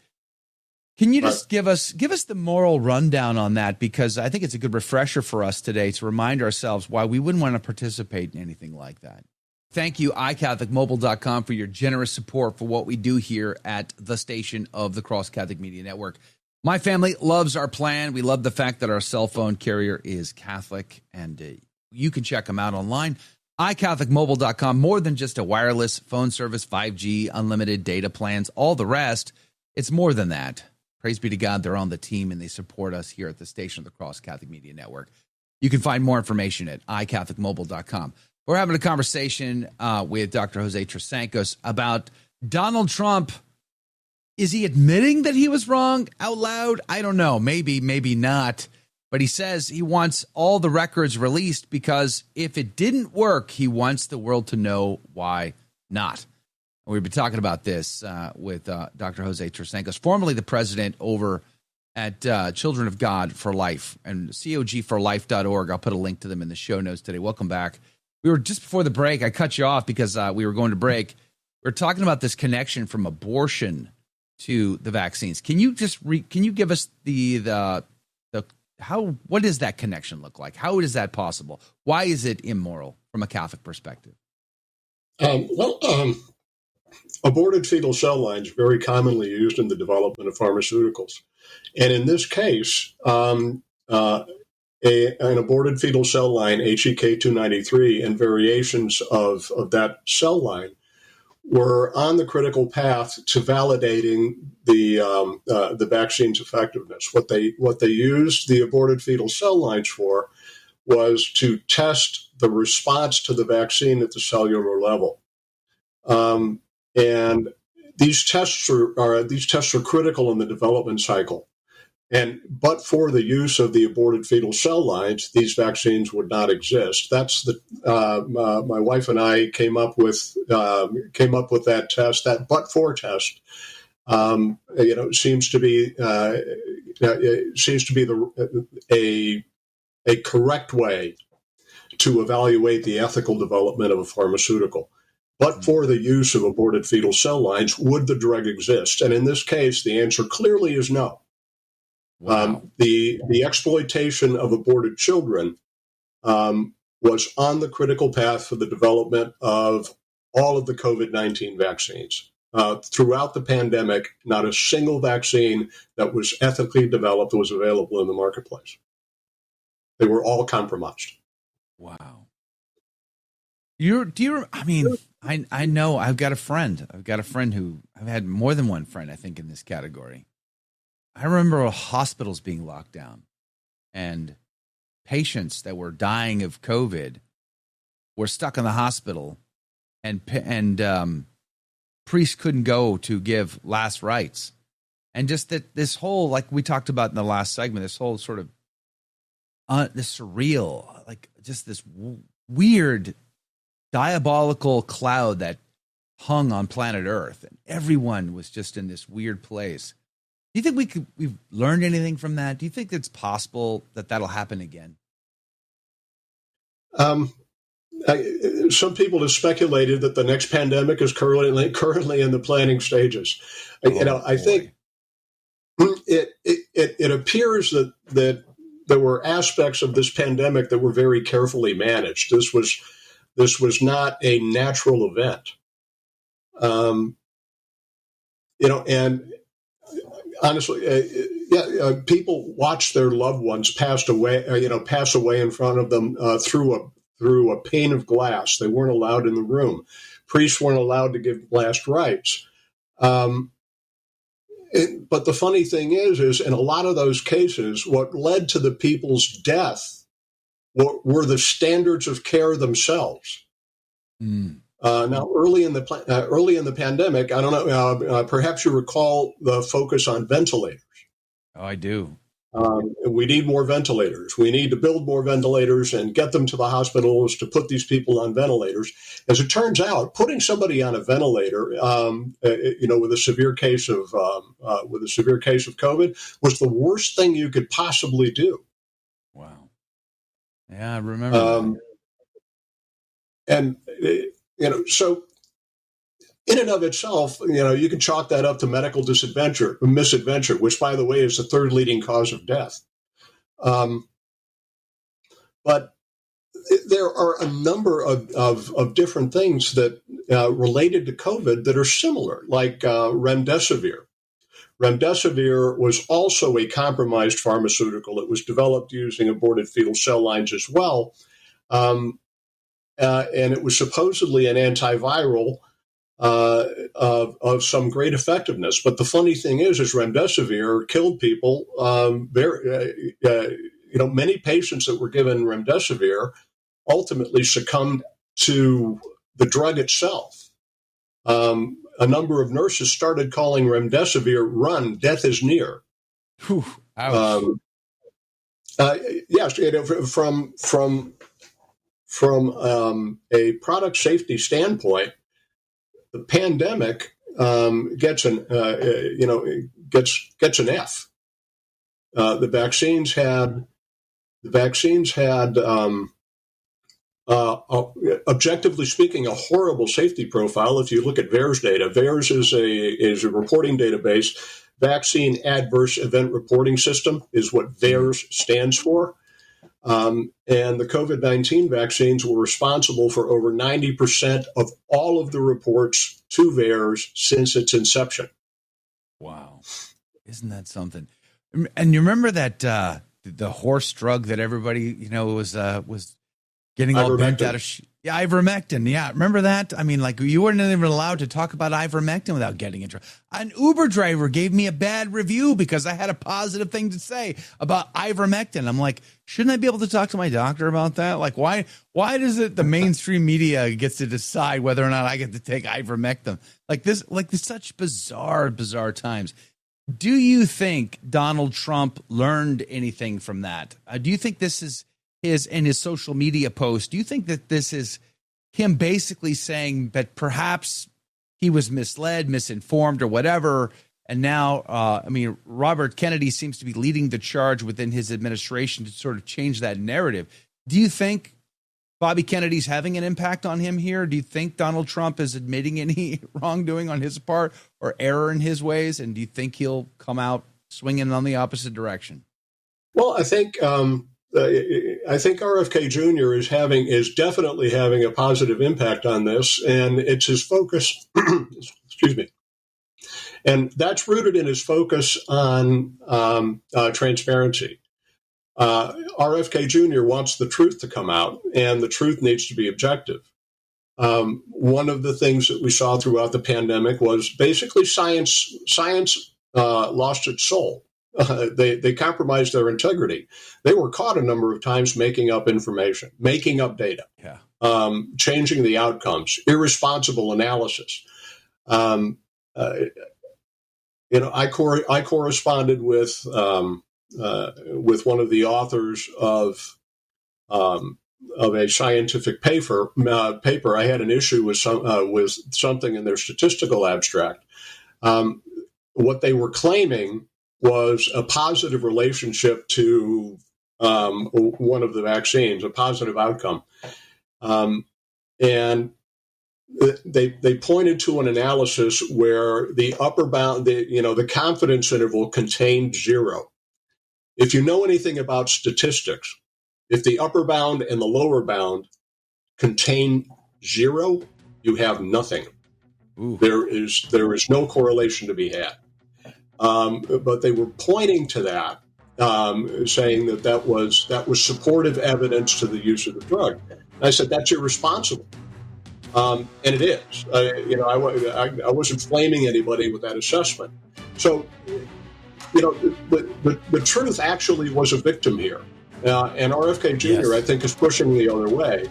Can you just give us the moral rundown on that? Because I think it's a good refresher for us today to remind ourselves why we wouldn't want to participate in anything like that. Thank you, iCatholicMobile.com, for your generous support for what we do here at the station of the Cross Catholic Media Network. My family loves our plan. We love the fact that our cell phone carrier is Catholic, and you can check them out online. iCatholicMobile.com, more than just a wireless phone service, 5G, unlimited data plans, all the rest. It's more than that. Praise be to God, they're on the team, and they support us here at the station of the Cross Catholic Media Network. You can find more information at iCatholicMobile.com. We're having a conversation with Dr. Jose Trasancos about Donald Trump. Is he admitting that he was wrong out loud? I don't know. Maybe not. But he says he wants all the records released because if it didn't work, he wants the world to know why not. We've been talking about this with Dr. Jose Trasancos, formerly the president over at Children of God for Life and cogforlife.org. I'll put a link to them in the show notes today. Welcome back. We were just before the break. I cut you off because we were going to break. We're talking about this connection from abortion to the vaccines. Can you just can you give us what does that connection look like? How is that possible? Why is it immoral from a Catholic perspective? Aborted fetal cell lines are very commonly used in the development of pharmaceuticals. And in this case, an aborted fetal cell line, HEK293, and variations of that cell line were on the critical path to validating the vaccine's effectiveness. What they used the aborted fetal cell lines for was to test the response to the vaccine at the cellular level. And these tests are critical in the development cycle. But for the use of the aborted fetal cell lines, these vaccines would not exist. That's my wife and I came up with that test. That but-for test, seems to be a correct way to evaluate the ethical development of a pharmaceutical. But for the use of aborted fetal cell lines, would the drug exist? And in this case, the answer clearly is no. Wow. The exploitation of aborted children was on the critical path for the development of all of the COVID-19 vaccines. Throughout the pandemic, not a single vaccine that was ethically developed was available in the marketplace. They were all compromised. Wow. I know I've got a friend who I've had more than one friend, I think, in this category. I remember hospitals being locked down and patients that were dying of COVID were stuck in the hospital and priests couldn't go to give last rites. And just that this whole, like we talked about in the last segment, this whole sort of this surreal, like just this weird diabolical cloud that hung on planet Earth, and everyone was just in this weird place. Do you think we've learned anything from that? Do you think it's possible that that'll happen again? Some people have speculated that the next pandemic is currently in the planning stages. I think it appears that there were aspects of this pandemic that were very carefully managed. This was not a natural event. And honestly, people watched their loved ones pass away in front of them through a pane of glass. They weren't allowed in the room. Priests weren't allowed to give last rites. But the funny thing is in a lot of those cases, what led to the people's death were the standards of care themselves. Now, early in the pandemic, I don't know. Perhaps you recall the focus on ventilators. Oh, I do. We need more ventilators. We need to build more ventilators and get them to the hospitals to put these people on ventilators. As it turns out, putting somebody on a ventilator, with a severe case of COVID, was the worst thing you could possibly do. Wow. Yeah, I remember. So in and of itself, you can chalk that up to medical misadventure, which, by the way, is the third leading cause of death. But there are a number of different things that related to COVID that are similar, like remdesivir. Remdesivir was also a compromised pharmaceutical. It was developed using aborted fetal cell lines as well. And it was supposedly an antiviral of some great effectiveness. But the funny thing is remdesivir killed people. Many patients that were given remdesivir ultimately succumbed to the drug itself. A number of nurses started calling remdesivir "run, death is near." Whew, ouch. Yes, from a product safety standpoint, the pandemic gets an F. The vaccines had objectively speaking, a horrible safety profile. If you look at VAERS data, VAERS is a reporting database. Vaccine Adverse Event Reporting System is what VAERS stands for. And the COVID-19 vaccines were responsible for over 90% of all of the reports to VAERS since its inception. Wow. Isn't that something? And you remember that the horse drug that everybody, was getting all bent out of ivermectin. Yeah, remember that? I mean, like, you weren't even allowed to talk about ivermectin without getting in trouble. An Uber driver gave me a bad review because I had a positive thing to say about ivermectin. I'm like, shouldn't I be able to talk to my doctor about that? Like, why does it the mainstream media gets to decide whether or not I get to take ivermectin? Like this such bizarre times. Do you think Donald Trump learned anything from that? Do you think this is in his social media post? Do you think that this is him basically saying that perhaps he was misled, misinformed, or whatever? And now, Robert Kennedy seems to be leading the charge within his administration to sort of change that narrative. Do you think Bobby Kennedy's having an impact on him here? Do you think Donald Trump is admitting any wrongdoing on his part or error in his ways? And do you think he'll come out swinging on the opposite direction? Well, I think RFK Jr. is definitely having a positive impact on this, and it's his focus. Excuse me, and that's rooted in his focus on transparency. RFK Jr. wants the truth to come out, and the truth needs to be objective. One of the things that we saw throughout the pandemic was basically science lost its soul. They compromised their integrity. They were caught a number of times making up information, making up data, changing the outcomes, irresponsible analysis. I corresponded with one of the authors of a scientific paper. I had an issue with something in their statistical abstract. What they were claiming was a positive relationship to one of the vaccines, a positive outcome. And they pointed to an analysis where the upper bound, the confidence interval contained 0. If you know anything about statistics, if the upper bound and the lower bound contain 0, you have nothing. Ooh. There is no correlation to be had. But they were pointing to that, saying that was supportive evidence to the use of the drug. And I said, that's irresponsible. And it is. I wasn't flaming anybody with that assessment. So, the truth actually was a victim here. And RFK Jr., yes, I think, is pushing the other way.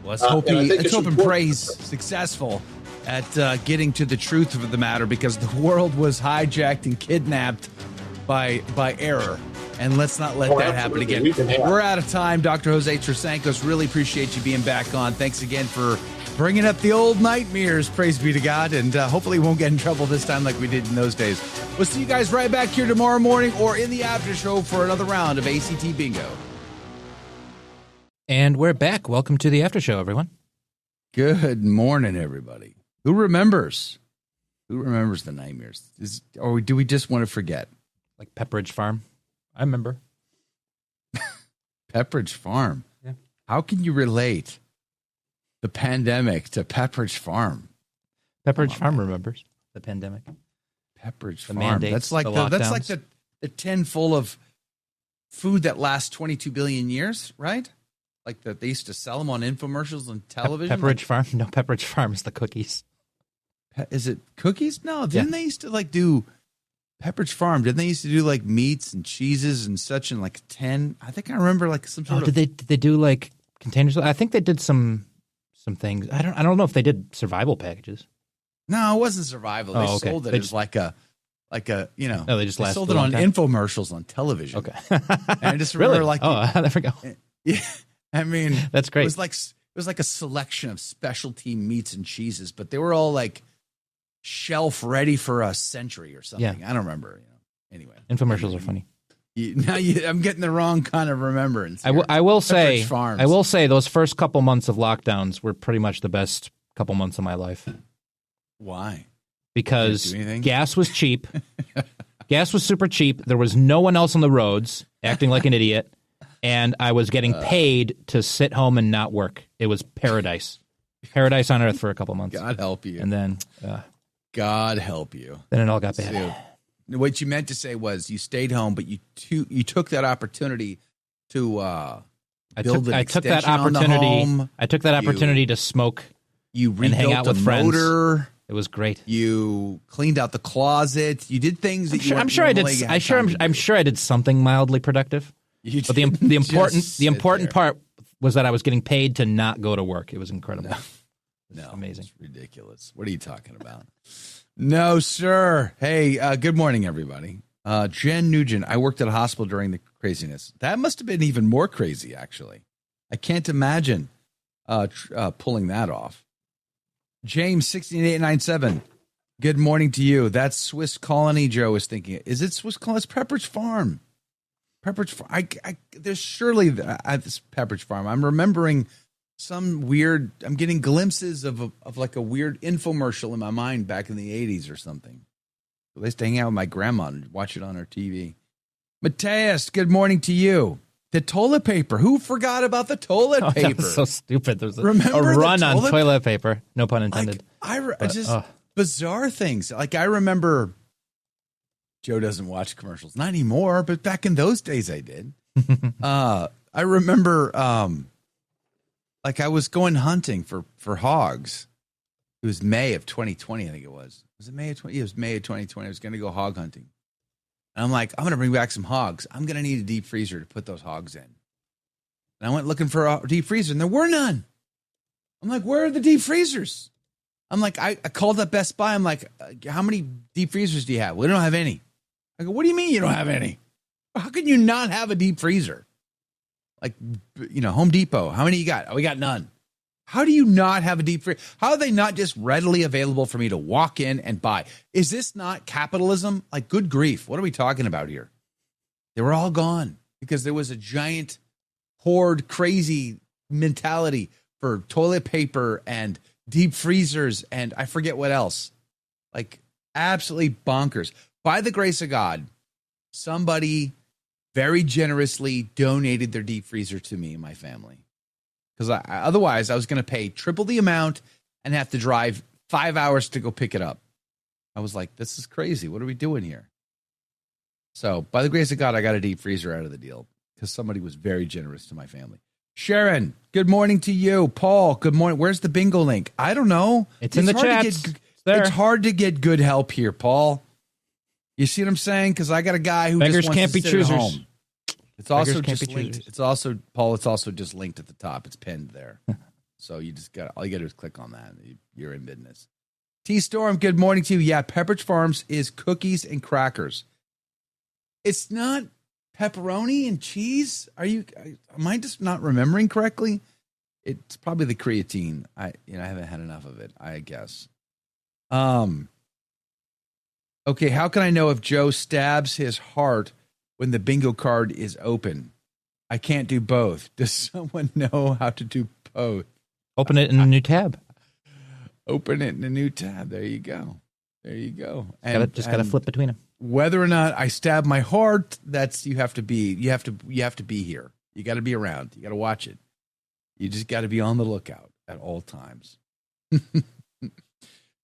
Let's hope and pray he's successful at getting to the truth of the matter, because the world was hijacked and kidnapped by error. And let's not let that happen again. We're out of time. Dr. Jose Trasancos, really appreciate you being back on. Thanks again for bringing up the old nightmares. Praise be to God. And hopefully we won't get in trouble this time like we did in those days. We'll see you guys right back here tomorrow morning or in the after show for another round of ACT Bingo. And we're back. Welcome to the after show, everyone. Good morning, everybody. Who remembers the nightmares? Or do we just want to forget? Like Pepperidge Farm. I remember. Pepperidge Farm. Yeah. How can you relate the pandemic to Pepperidge Farm? Pepperidge Farm remembers the pandemic. Pepperidge Farm. Mandates, that's like the tin full of food that lasts 22 billion years, right? Like that they used to sell them on infomercials on television. Pepperidge Farm? No, Pepperidge Farm is the cookies. Is it cookies? No, didn't they used to do Pepperidge Farm? Didn't they used to do like meats and cheeses and such in like 10? I think I remember like some sort of. Did they do like containers? I think they did some things. I don't know if they did survival packages. No, it wasn't survival. They sold it as like a No, they just sold it on infomercials on television. Okay, and I just remember I forgot. Yeah, I mean that's great. It was like a selection of specialty meats and cheeses, but they were all like shelf ready for a century or something. Yeah. I don't remember. Anyway, infomercials are funny. I'm getting the wrong kind of remembrance. I will say, Farms. those first couple months of lockdowns were pretty much the best couple months of my life. Why? Because gas was cheap. Gas was super cheap. There was no one else on the roads acting like an idiot, and I was getting paid to sit home and not work. It was paradise. Paradise on earth for a couple months. God help you. And then God help you. Then it all got bad. What you meant to say was you stayed home, but you took that opportunity to build an extension on the home. I took that opportunity to smoke and hang out with friends. Motor. It was great. You cleaned out the closet. You did things that I'm sure I did something mildly productive. But the important part was that I was getting paid to not go to work. It was incredible. No, amazing. It's ridiculous. What are you talking about? No, sir. Hey, good morning, everybody. Jen Nugent, I worked at a hospital during the craziness. That must have been even more crazy, actually. I can't imagine pulling that off. James 16897. Good morning to you. That's Swiss Colony. Joe is thinking. Is it Swiss Colony? It's Pepperidge Farm. Pepperidge Farm. There's surely at this Pepperidge Farm. I'm remembering some weird. I'm getting glimpses of like a weird infomercial in my mind back in the 80s or something. I used to hang out with my grandma and watch it on her TV. Mateus, good morning to you. The toilet paper. Who forgot about the toilet paper? That's so stupid. There's a run on toilet paper. No pun intended. Bizarre things. Like I remember, Joe doesn't watch commercials. Not anymore, but back in those days I did. I remember like I was going hunting for hogs. It was May of 2020, I think it was. Was it May of 20? It was May of 2020. I was going to go hog hunting. And I'm like, I'm going to bring back some hogs. I'm going to need a deep freezer to put those hogs in. And I went looking for a deep freezer, and there were none. I'm like, where are the deep freezers? I'm like, I called up Best Buy. I'm like, how many deep freezers do you have? We don't have any. I go, what do you mean you don't have any? How can you not have a deep freezer? Like, Home Depot, how many you got? Oh, we got none. How do you not have a deep freezer? How are they not just readily available for me to walk in and buy? Is this not capitalism? Like, good grief. What are we talking about here? They were all gone because there was a giant hoard, crazy mentality for toilet paper and deep freezers and I forget what else. Like, absolutely bonkers. By the grace of God, somebody very generously donated their deep freezer to me and my family. Because otherwise, I was going to pay triple the amount and have to drive 5 hours to go pick it up. I was like, this is crazy. What are we doing here? So, by the grace of God, I got a deep freezer out of the deal because somebody was very generous to my family. Sharon, good morning to you. Paul, good morning. Where's the bingo link? I don't know. It's in the chat. It's hard to get good help here, Paul. You see what I'm saying? Because I got a guy who beggars just wants can't to be sit choosers. at home. It's also just linked. Choosers. It's also, Paul, it's also just linked at the top. It's pinned there. So all you got to do is click on that. You're in business. T-Storm, good morning to you. Yeah, Pepperidge Farms is cookies and crackers. It's not pepperoni and cheese. Am I just not remembering correctly? It's probably the creatine. I haven't had enough of it, I guess. Okay, how can I know if Joe stabs his heart when the bingo card is open? I can't do both. Does someone know how to do both? Open it in a new tab. Open it in a new tab. There you go. There you go. Just got to flip between them. Whether or not I stab my heart, you have to be here. You got to be around. You got to watch it. You just got to be on the lookout at all times.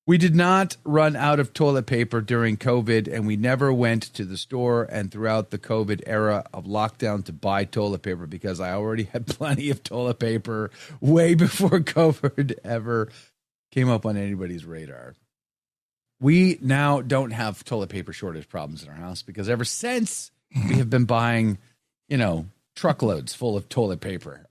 We did not run out of toilet paper during COVID, and we never went to the store and throughout the COVID era of lockdown to buy toilet paper because I already had plenty of toilet paper way before COVID ever came up on anybody's radar. We now don't have toilet paper shortage problems in our house because ever since we have been buying, truckloads full of toilet paper,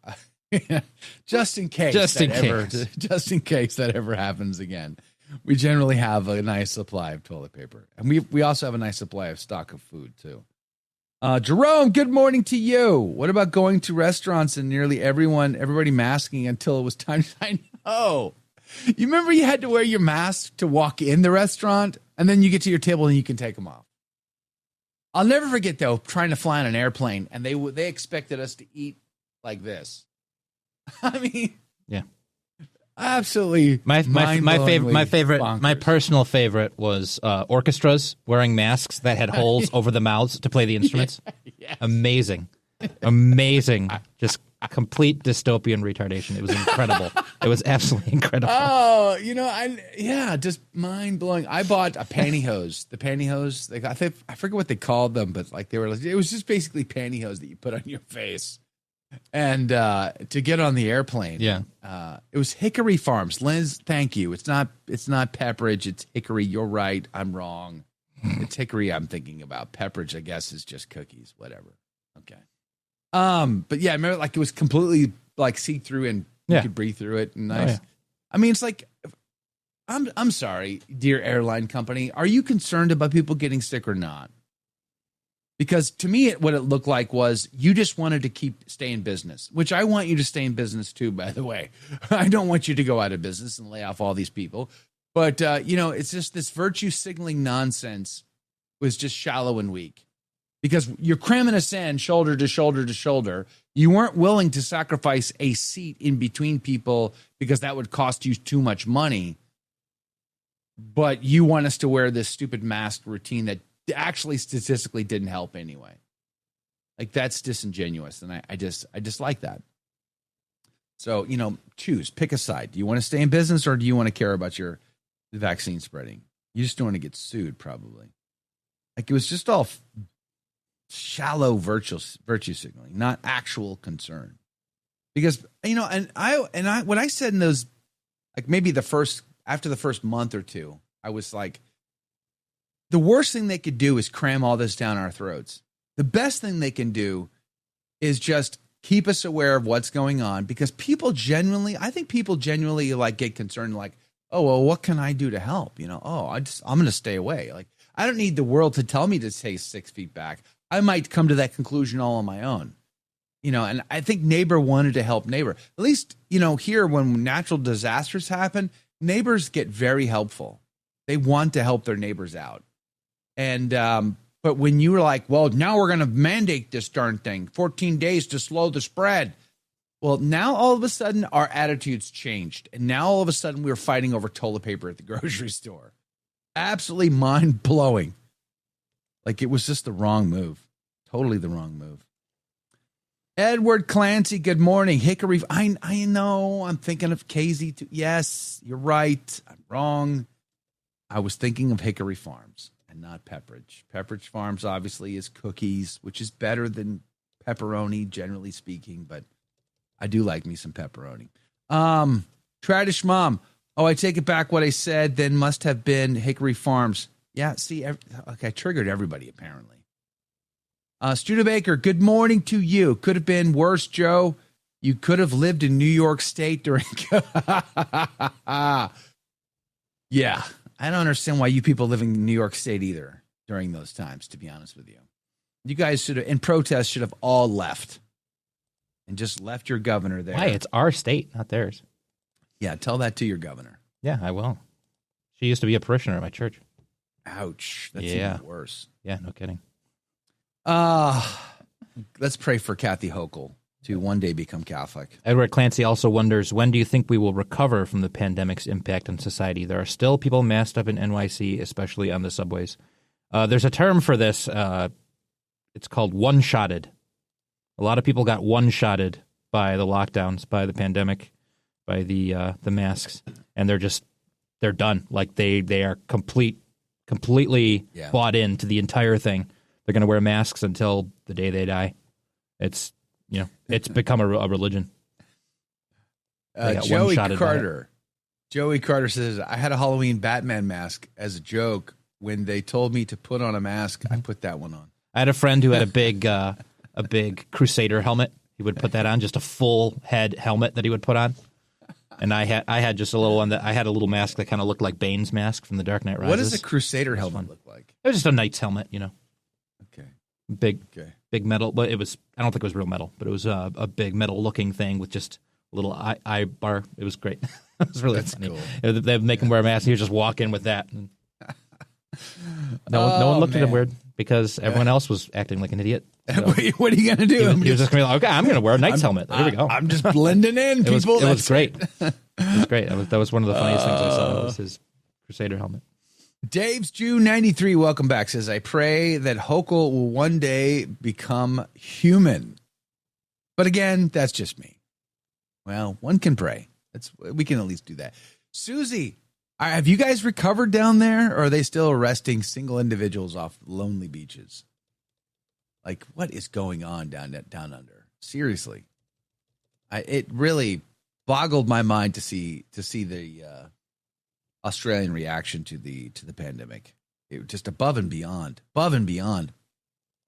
just in case that ever happens again. We generally have a nice supply of toilet paper. And we also have a nice supply of stock of food, too. Jerome, good morning to you. What about going to restaurants and nearly everybody masking until it was time to I know. You remember you had to wear your mask to walk in the restaurant, and then you get to your table and you can take them off. I'll never forget, though, trying to fly on an airplane, and they expected us to eat like this. I mean, yeah, absolutely. My favorite, bonkers. my personal favorite was orchestras wearing masks that had holes over the mouths to play the instruments. Yes. Amazing, just complete dystopian retardation. It was incredible. It was absolutely incredible. Oh, just mind blowing. I bought a pantyhose. The pantyhose, I forget what they called them, but like it was just basically pantyhose that you put on your face, and to get on the airplane. Yeah, it was Hickory Farms. Liz, thank you. It's not Pepperidge. It's Hickory. You're right. I'm wrong. It's Hickory. I'm thinking about Pepperidge. I guess is just cookies. Whatever. Okay. But yeah, I remember like it was completely like see through and you could breathe through it. And nice. Oh, yeah. I mean, it's like, I'm sorry, dear airline company. Are you concerned about people getting sick or not? Because to me, what it looked like was you just wanted to stay in business, which I want you to stay in business too, by the way. I don't want you to go out of business and lay off all these people. But, it's just this virtue signaling nonsense was just shallow and weak. Because you're cramming us in shoulder to shoulder to shoulder. You weren't willing to sacrifice a seat in between people because that would cost you too much money. But you want us to wear this stupid mask routine that actually statistically didn't help anyway. Like that's disingenuous. And I just like that. So, pick a side. Do you want to stay in business or do you want to care about the vaccine spreading? You just don't want to get sued probably. Like it was just all shallow virtue signaling, not actual concern. Because and I what I said in those, like maybe after the first month or two, I was like, the worst thing they could do is cram all this down our throats. The best thing they can do is just keep us aware of what's going on, because I think people genuinely like get concerned, like, oh well, what can I do to help? I'm going to stay away. Like I don't need the world to tell me to stay 6 feet back. I might come to that conclusion all on my own, and I think neighbor wanted to help neighbor. At least, here when natural disasters happen, neighbors get very helpful. They want to help their neighbors out. And, but when you were like, well, now we're going to mandate this darn thing, 14 days to slow the spread. Well, now all of a sudden our attitudes changed. And now all of a sudden we were fighting over toilet paper at the grocery store. Absolutely mind blowing. Like it was just the wrong move. Totally the wrong move. Edward Clancy, good morning. Hickory, I know, I'm thinking of KZ too. Yes, you're right. I'm wrong. I was thinking of Hickory Farms and not Pepperidge. Pepperidge Farms obviously is cookies, which is better than pepperoni, generally speaking, but I do like me some pepperoni. Tradish Mom. Oh, I take it back what I said, then must have been Hickory Farms. Yeah, see, I triggered everybody, apparently. Studebaker, good morning to you. Could have been worse, Joe. You could have lived in New York State during... Yeah, I don't understand why you people living in New York State either during those times, to be honest with you. You guys should have, in protest, should have all left and just left your governor there. Why? It's our state, not theirs. Yeah, tell that to your governor. Yeah, I will. She used to be a parishioner at my church. Ouch. That's even worse. Yeah, no kidding. Let's pray for Kathy Hochul to one day become Catholic. Edward Clancy also wonders, when do you think we will recover from the pandemic's impact on society? There are still people masked up in NYC, especially on the subways. There's a term for this. It's called one-shotted. A lot of people got one-shotted by the lockdowns, by the pandemic, by the masks, and they're done. Like they are completely bought into the entire thing. They're going to wear masks until the day they die. It's become a religion. Joey Carter says, I had a Halloween Batman mask as a joke. When they told me to put on a mask, I put that one on. I had a friend who had a big Crusader helmet. He would put that on, just a full head helmet that he would put on. And I had just a little one I had a little mask that kind of looked like Bane's mask from The Dark Knight Rises. What does a Crusader helmet look like? It was just a knight's helmet, Okay. Big metal, but I don't think it was real metal, but it was a big metal looking thing with just a little eye bar. It was great. It was really funny. Cool. They make him wear a mask. He was just walk in with that. No one looked at him man. weird because everyone else was acting like an idiot. So What are you going to do? he was just going to be like, okay, I'm going to wear a Knight's helmet. There we go. I'm just blending in, It was, people. it was great. It was great. That was one of the funniest things I saw. Was his Crusader helmet. Dave's Jew 93, welcome back, says, I pray that Hochul will one day become human. But again, that's just me. Well, one can pray. We can at least do that. Susie, have you guys recovered down there, or are they still arresting single individuals off lonely beaches? Like, what is going on down under? Seriously. It really boggled my mind to see the Australian reaction to the pandemic. It was just above and beyond.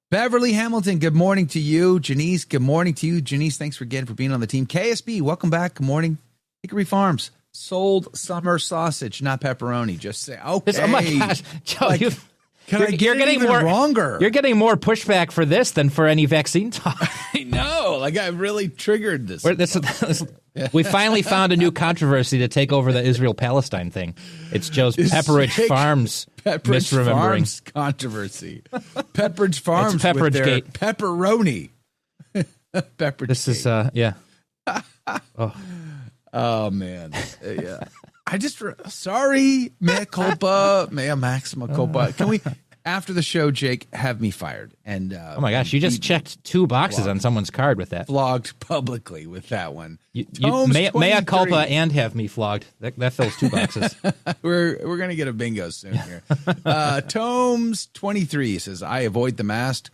Beverly Hamilton, good morning to you. Janice, good morning to you. Janice, thanks again for being on the team. KSB, welcome back. Good morning. Hickory Farms sold summer sausage, not pepperoni. Just say, okay. Oh my gosh, Joe, You're getting more wronger. You're getting more pushback for this than for any vaccine talk. I know. Like, I really triggered this. We finally found a new controversy to take over the Israel-Palestine thing. It's Joe's Pepperidge Farms misremembering. Farms controversy. Pepperidge Farms It's Pepperidge with their Gate. pepperoni. Pepperidge This Gate. is, yeah. Oh, man. Yeah. Sorry, mea culpa, mea maxima culpa. Can we, after the show, Jake, have me fired? And Oh my gosh, you just checked 2 boxes on someone's card with that. Flogged publicly with that one. Mea culpa and have me flogged. That fills 2 boxes. We're gonna get a bingo soon here. Tomes 23 says, I avoid the mask.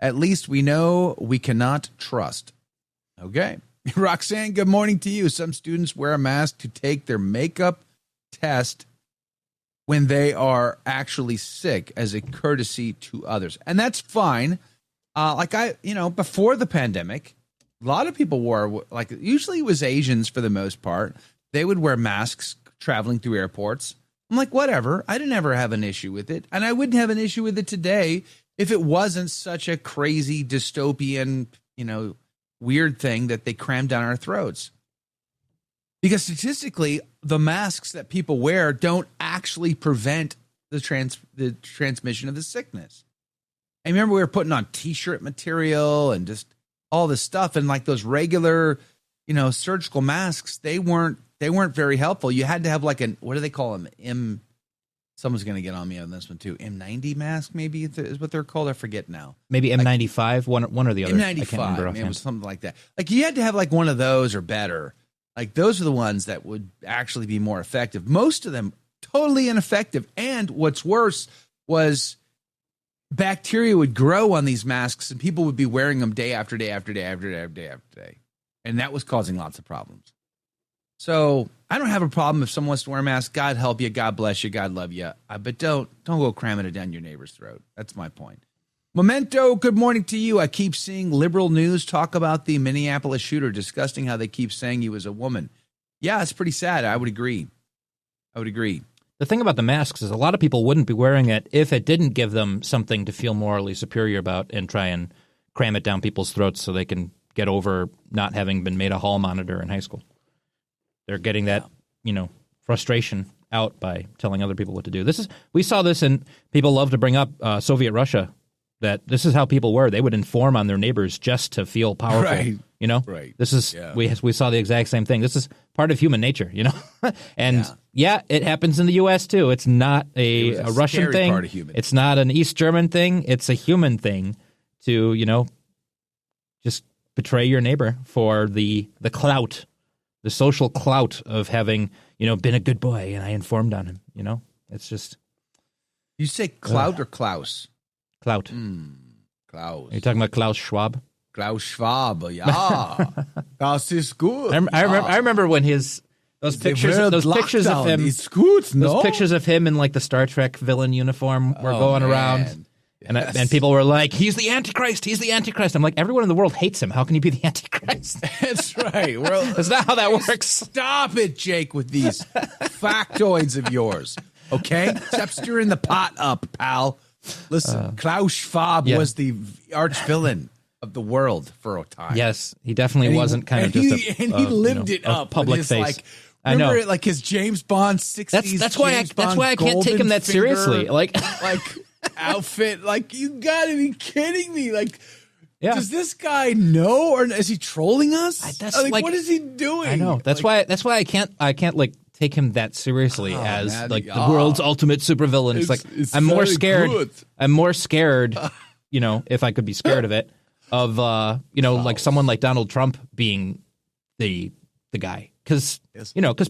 At least we know we cannot trust. Okay. Roxanne, good morning to you. Some students wear a mask to take their makeup test when they are actually sick as a courtesy to others. And that's fine. Before the pandemic, a lot of people wore, usually it was Asians for the most part. They would wear masks traveling through airports. I'm like, whatever. I didn't ever have an issue with it. And I wouldn't have an issue with it today if it wasn't such a crazy dystopian, weird thing that they crammed down our throats. Because statistically, the masks that people wear don't actually prevent the transmission of the sickness. I remember we were putting on T-shirt material and just all this stuff, and like those regular, surgical masks, they weren't very helpful. You had to have what do they call them? Someone's going to get on me on this one too. M90 mask, maybe is what they're called. I forget now. Maybe M95, one or the other. M95, I can't remember it was something like that. Like you had to have one of those or better. Like those are the ones that would actually be more effective. Most of them totally ineffective. And what's worse was bacteria would grow on these masks and people would be wearing them day after day after day after day after day after day. And that was causing lots of problems. So I don't have a problem if someone wants to wear a mask. God help you. God bless you. God love you. But don't go cramming it down your neighbor's throat. That's my point. Memento, good morning to you. I keep seeing liberal news talk about the Minneapolis shooter, discussing how they keep saying he was a woman. Yeah, it's pretty sad. I would agree. The thing about the masks is a lot of people wouldn't be wearing it if it didn't give them something to feel morally superior about and try and cram it down people's throats so they can get over not having been made a hall monitor in high school. They're getting that, frustration out by telling other people what to do. We saw this, and people love to bring up Soviet Russia, that this is how people were. They would inform on their neighbors just to feel powerful. Right. Right. This is we saw the exact same thing. This is part of human nature, And it happens in the U.S. too. It's not a Russian thing. Part of human. It's not an East German thing. It's a human thing to just betray your neighbor for the clout. The social clout of having, been a good boy and I informed on him, It's just. You say clout or Klaus? Clout. Klaus. Are you talking about Klaus Schwab? Klaus Schwab, yeah. Das ist gut. I remember when those pictures of him. It's good, no? Those pictures of him in the Star Trek villain uniform were going around. Yes. And people were like, he's the Antichrist. He's the Antichrist. I'm like, everyone in the world hates him. How can you be the Antichrist? That's right. That's not how that works. Stop it, Jake, with these factoids of yours. Okay? Stop stirring the pot up, pal. Listen, Klaus Schwab was the arch villain of the world for a time. Yes, he definitely wasn't kind of just he lived it up. public with his, face. I know. Remember, like his James Bond 60s. That's why I can't take him that seriously. Like outfit. Like, you gotta be kidding me. Like, yeah. Does this guy know, or is he trolling us? That's like, what is he doing? I know. That's why I can't like take him that seriously as the world's ultimate supervillain. It's like I'm more scared. Good. I'm more scared, if I could be scared of it, of like someone like Donald Trump being the guy. Because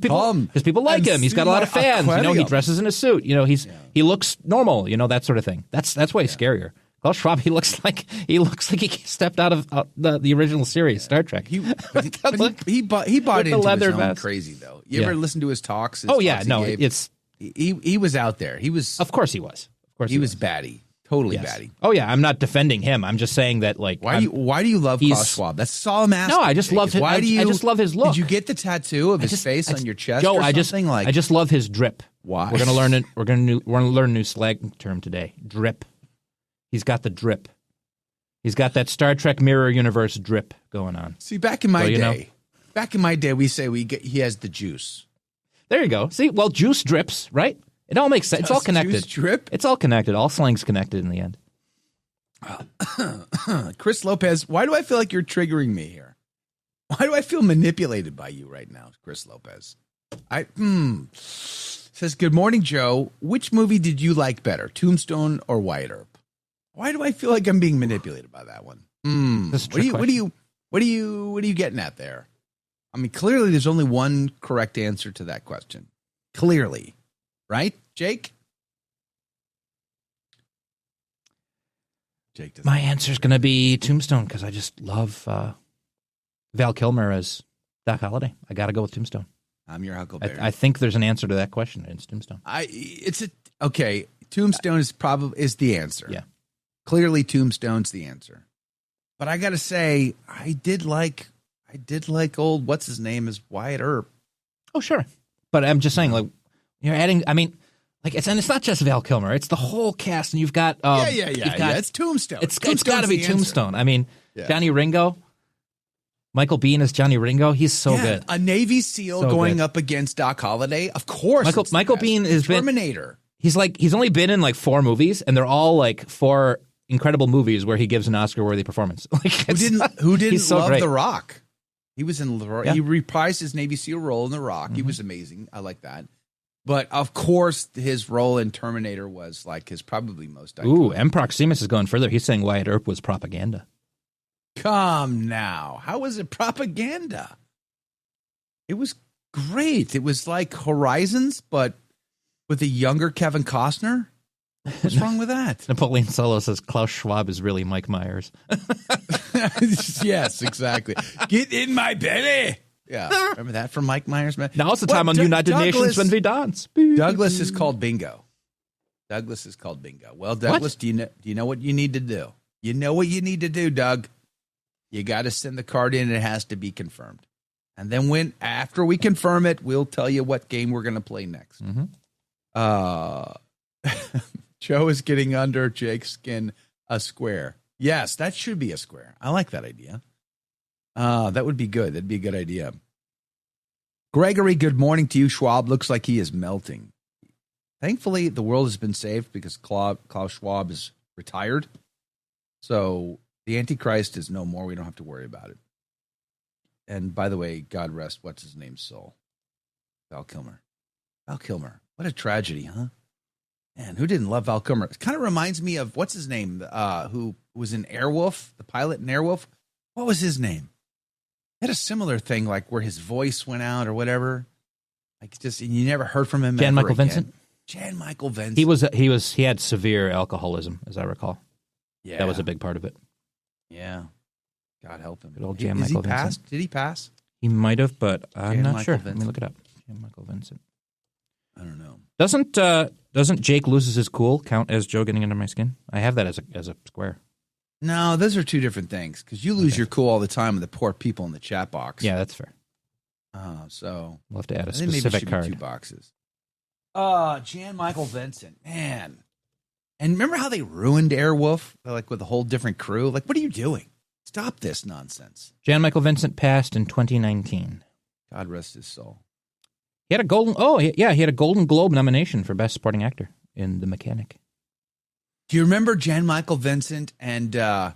people like him. He's got a lot of fans. He dresses in a suit. He looks normal. That sort of thing. That's why he's scarier. Klaus Schwab, he looks like he stepped out of the original series, Star Trek. He bought into his own crazy though. You ever listen to his talks? He was out there. He was. Of course he was. He was batty. Totally batty. Oh yeah, I'm not defending him. I'm just saying that why do you love Klaus Schwab? That's all I'm asking. No, I just love him. I just love his look. Did you get the tattoo of his face on your chest? Joe, or something? I just love his drip. Why? We're gonna learn it. We're gonna learn a new slang term today. Drip. He's got the drip. He's got that Star Trek mirror universe drip going on. See, back in my day, we say he has the juice. There you go. See, well, juice drips, right? It all makes sense. It's all connected. Juice drip? It's all connected. All slang's connected in the end. Chris Lopez, why do I feel like you're triggering me here? Why do I feel manipulated by you right now, Chris Lopez? Says, good morning, Joe. Which movie did you like better, Tombstone or Wyatt Earp? Why do I feel like I'm being manipulated by that one? What are you getting at there? I mean, clearly there's only one correct answer to that question. Clearly. Right, Jake? My answer is going to be Tombstone because I just love Val Kilmer as Doc Holliday. I got to go with Tombstone. I'm your Huckleberry. I think there's an answer to that question. It's Tombstone. Tombstone is the answer. Yeah. Clearly, Tombstone's the answer. But I got to say, I did like old what's his name as Wyatt Earp. Oh, sure. But I'm just saying, like, you're adding. I mean, like, it's not just Val Kilmer; it's the whole cast, and you've got It's Tombstone. It's got to be Tombstone. I mean, Johnny Ringo, Michael Biehn as Johnny Ringo. He's so good. A Navy SEAL going up against Doc Holliday. Of course, Michael Biehn is Terminator. He's only been in like 4 movies, and they're all like 4 incredible movies where he gives an Oscar-worthy performance. Like, who didn't love great. The Rock? He was in The Rock. Yeah. He reprised his Navy SEAL role in The Rock. Mm-hmm. He was amazing. I like that. But of course, his role in Terminator was like his probably most iconic. Ooh, M. Proximus is going further. He's saying Wyatt Earp was propaganda. Come now. How was it propaganda? It was great. It was like Horizons, but with a younger Kevin Costner. What's wrong with that? Napoleon Solo says Klaus Schwab is really Mike Myers. Yes, exactly. Get in my belly. Yeah, remember that from Mike Myers? Man? Now it's the time on United Nations when we dance. Douglas is called bingo. Well, Douglas, do you know what you need to do? You know what you need to do, Doug. You got to send the card in. It has to be confirmed. And then after we confirm it, we'll tell you what game we're going to play next. Mm-hmm. Joe is getting under Jake's skin a square. Yes, that should be a square. I like that idea. That would be good. That'd be a good idea. Gregory, good morning to you. Schwab looks like he is melting. Thankfully, the world has been saved because Klaus Schwab is retired. So the Antichrist is no more. We don't have to worry about it. And by the way, God rest, what's his name, soul? Val Kilmer. What a tragedy, huh? Man, who didn't love Val Kilmer? It kind of reminds me of, what's his name, who was in Airwolf, the pilot in Airwolf. What was his name? He had a similar thing, like where his voice went out or whatever. Like and you never heard from him. Jan Michael Vincent. He had severe alcoholism, as I recall. Yeah, that was a big part of it. Yeah, God help him. Good old Jan Michael Vincent. Did he pass? He might have, but I'm not sure. Vincent. Let me look it up. Jan Michael Vincent. I don't know. Doesn't Jake loses his cool count as Joe getting under my skin? I have that as a square. No, those are two different things because you lose your cool all the time with the poor people in the chat box. Yeah, that's fair. So we'll have to add a specific specific card. 2 boxes. Jan Michael Vincent, man. And remember how they ruined Airwolf, like with a whole different crew? Like, what are you doing? Stop this nonsense. Jan Michael Vincent passed in 2019. God rest his soul. He had a golden. Oh, yeah, he had a Golden Globe nomination for Best Supporting Actor in The Mechanic. Do you remember Jan Michael Vincent and my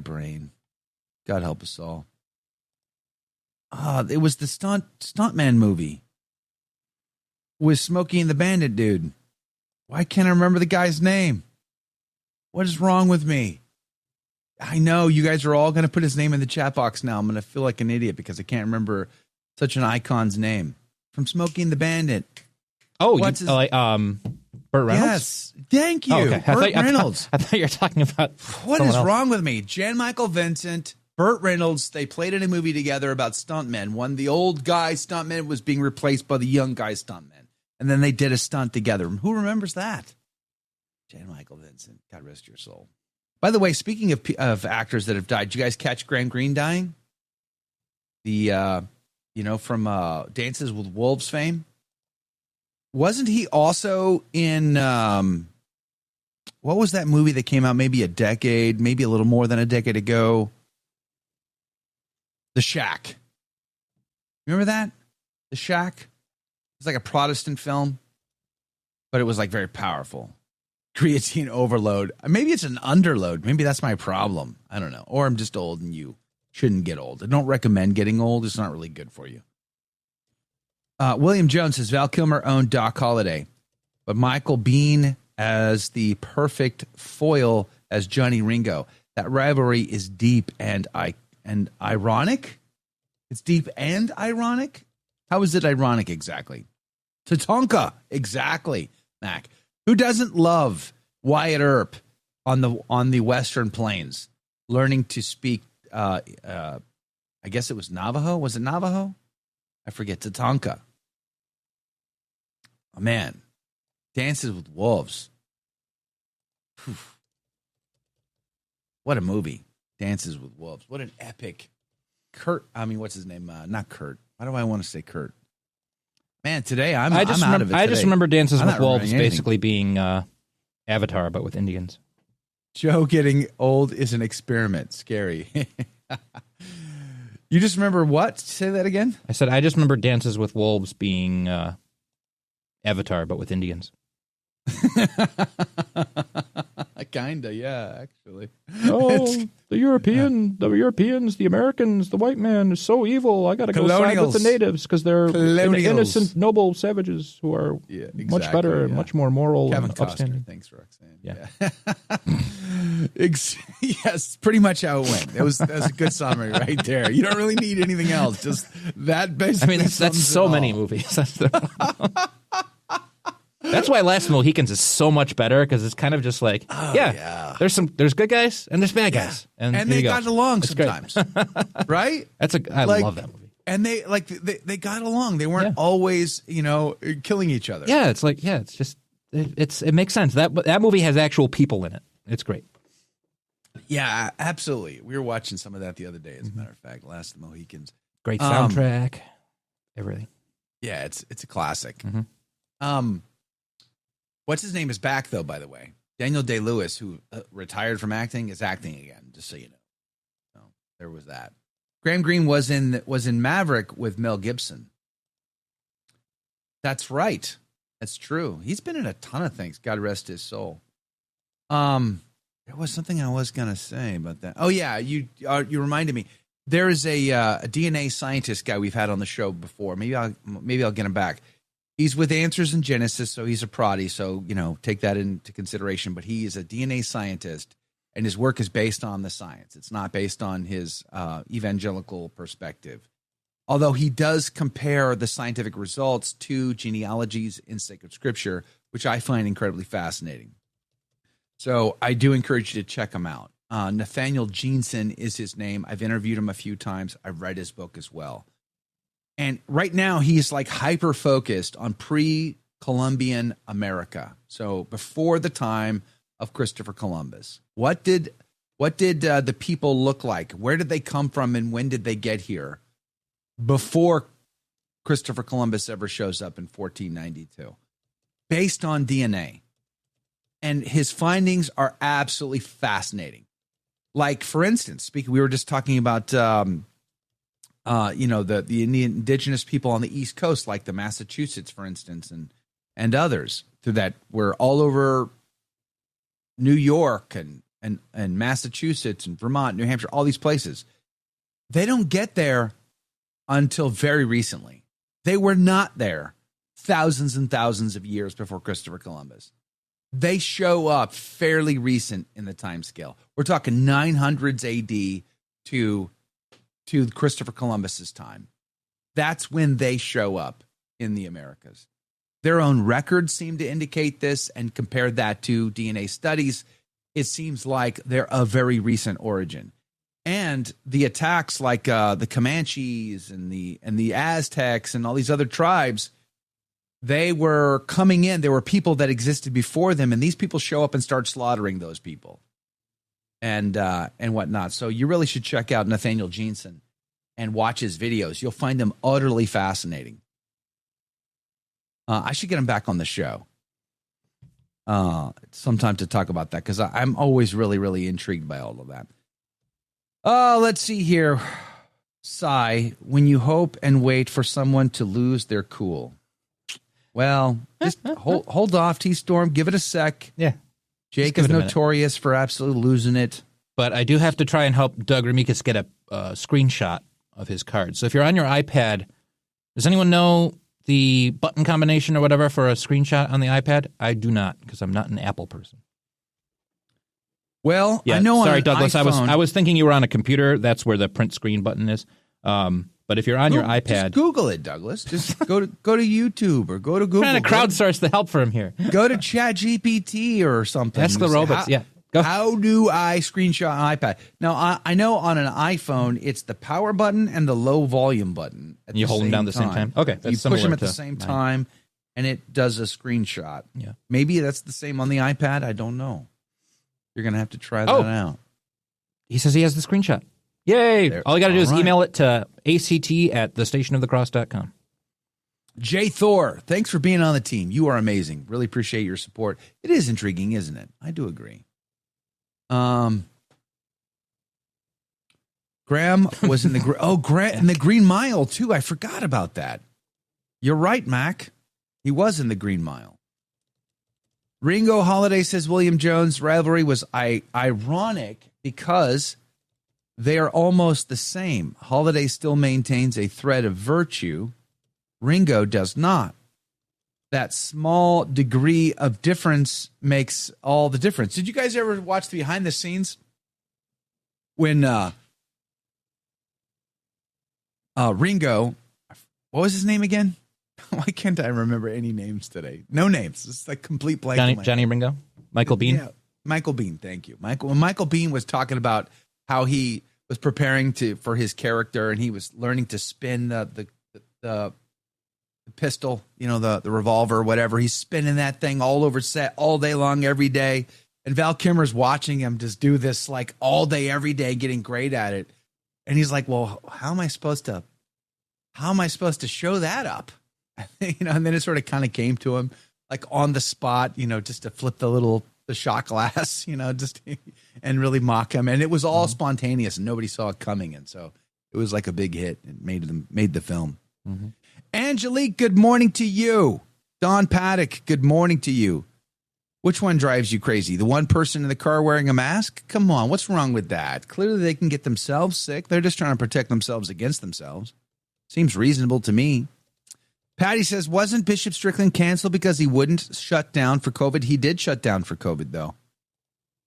brain? God help us all. It was the Stuntman movie with Smokey and the Bandit dude. Why can't I remember the guy's name? What is wrong with me? I know you guys are all going to put his name in the chat box now. I'm going to feel like an idiot because I can't remember such an icon's name from Smokey and the Bandit. Oh, Burt Reynolds? Yes. Thank you. Oh, okay. Burt Reynolds. I thought you were talking about what is wrong with me? Jan Michael Vincent, Burt Reynolds, they played in a movie together about stuntmen. When the old guy stuntman was being replaced by the young guy stuntman. And then they did a stunt together. Who remembers that? Jan Michael Vincent. God rest your soul. By the way, speaking of actors that have died, did you guys catch Graham Greene dying? The, from Dances with Wolves fame? Wasn't he also in, what was that movie that came out maybe a little more than a decade ago? The Shack. Remember that? The Shack? It's like a Protestant film, but it was like very powerful. Creatine overload. Maybe it's an underload. Maybe that's my problem. I don't know. Or I'm just old and you shouldn't get old. I don't recommend getting old. It's not really good for you. William Jones says Val Kilmer owned Doc Holliday, but Michael Biehn as the perfect foil as Johnny Ringo. That rivalry is deep and ironic. It's deep and ironic. How is it ironic exactly? Tatanka, exactly, Mac. Who doesn't love Wyatt Earp on the Western Plains, learning to speak? I guess it was Navajo. Was it Navajo? I forget. Tatanka. Oh, man, Dances with Wolves. Whew. What a movie! Dances with Wolves. What an epic. What's his name? Not Kurt. Why do I want to say Kurt? Man, today I'm out of it. I just remember Dances with Wolves basically being Avatar, but with Indians. Joe getting old is an experiment. Scary. You just remember what? Say that again. I said I just remember Dances with Wolves being Avatar, but with Indians. Kinda, yeah, actually. Oh, the Europeans, the Americans, the white man is so evil. I got to go side with the natives because they're innocent, noble savages who are much better and much more moral Kevin and Costner. upstanding. Thanks, Roxanne. Yeah. Yes, pretty much how it went. That was a good summary right there. You don't really need anything else. Just that basically. That's so many movies. That's why Last Mohicans is so much better because it's kind of just like, there's good guys and there's bad guys, and they got along sometimes, right? I love that movie. And they got along. They weren't always killing each other. Yeah, it's like it's just it makes sense. That movie has actual people in it. It's great. Yeah, absolutely. We were watching some of that the other day. As a matter of fact, Last of the Mohicans. Great soundtrack, everything. Yeah, it's a classic. Mm-hmm. What's his name is back though, by the way. Daniel Day-Lewis, who retired from acting, is acting again. Just so you know. So there was that. Graham Greene was in Maverick with Mel Gibson. That's right. That's true. He's been in a ton of things. God rest his soul. There was something I was gonna say about that. Oh yeah, you reminded me. There is a DNA scientist guy we've had on the show before. Maybe I'll get him back. He's with Answers in Genesis, so he's a proddy. So take that into consideration. But he is a DNA scientist, and his work is based on the science. It's not based on his evangelical perspective. Although he does compare the scientific results to genealogies in sacred scripture, which I find incredibly fascinating. So I do encourage you to check him out. Nathaniel Jeanson is his name. I've interviewed him a few times. I've read his book as well. And right now he's like hyper-focused on pre-Columbian America. So before the time of Christopher Columbus. What did the people look like? Where did they come from and when did they get here? Before Christopher Columbus ever shows up in 1492. Based on DNA. And his findings are absolutely fascinating. Like, for instance, we were just talking about the indigenous people on the East Coast, like the Massachusetts, for instance, and others through that were all over New York and Massachusetts and Vermont, New Hampshire, all these places. They don't get there until very recently. They were not there thousands and thousands of years before Christopher Columbus. They show up fairly recent in the time scale. We're talking 900s AD to Christopher Columbus's time. That's when they show up in the Americas. Their own records seem to indicate this, and compared that to DNA studies, it seems like they're a very recent origin. And the attacks like the Comanches and the Aztecs and all these other tribes, they were coming in. There were people that existed before them, and these people show up and start slaughtering those people and whatnot. So you really should check out Nathaniel Jeanson and watch his videos. You'll find them utterly fascinating. I should get him back on the show sometime to talk about that, because I'm always really, really intrigued by all of that. Let's see here. Sigh, when you hope and wait for someone to lose their cool. Well, just hold off, T-Storm. Give it a sec. Yeah. Jake is notorious for absolutely losing it. But I do have to try and help Doug Ramikis get a screenshot of his card. So if you're on your iPad, does anyone know the button combination or whatever for a screenshot on the iPad? I do not, because I'm not an Apple person. Well, yeah, I know. Sorry, on Douglas. iPhone, I was thinking you were on a computer. That's where the print screen button is. But if you're on your iPad, just Google it, Douglas. Just go to YouTube or go to Google. I'm trying to crowdsource the help for him here. Go to ChatGPT or something. Ask the robots. Go. How do I screenshot an iPad? Now, I know on an iPhone, it's the power button and the low volume button. You hold them down at the same time? Okay. You push them at the same time, and it does a screenshot. Yeah. Maybe that's the same on the iPad. I don't know. You're going to have to try that out. He says he has the screenshot. Yay. There. All you got to do is email it to act@thestationofthecross.com. Jay Thor, thanks for being on the team. You are amazing. Really appreciate your support. It is intriguing, isn't it? I do agree. Graham was in the in the Green Mile too. I forgot about that. You're right, Mac. He was in the Green Mile. Ringo Holiday says William Jones rivalry was ironic because they are almost the same. Holiday still maintains a thread of virtue. Ringo does not. That small degree of difference makes all the difference. Did you guys ever watch the behind the scenes when Ringo, what was his name again? Why can't I remember any names today? No names. It's like complete blank. Johnny Ringo? Michael Biehn? Yeah, Michael Biehn. Thank you. When Michael Biehn was talking about how he was preparing for his character, and he was learning to spin the pistol, the revolver, whatever. He's spinning that thing all over set all day long, every day. And Val Kilmer's watching him just do this like all day, every day, getting great at it. And he's like, well, how am I supposed to show that up? And then it sort of kind of came to him like on the spot, just to flip the shot glass, just and really mock him. And it was all spontaneous and nobody saw it coming. And so it was like a big hit. It made the film. Mm-hmm. Angelique, good morning to you. Don Paddock, good morning to you. Which one drives you crazy? The one person in the car wearing a mask? Come on, what's wrong with that? Clearly they can get themselves sick. They're just trying to protect themselves against themselves. Seems reasonable to me. Patty says, wasn't Bishop Strickland canceled because he wouldn't shut down for COVID? He did shut down for COVID, though.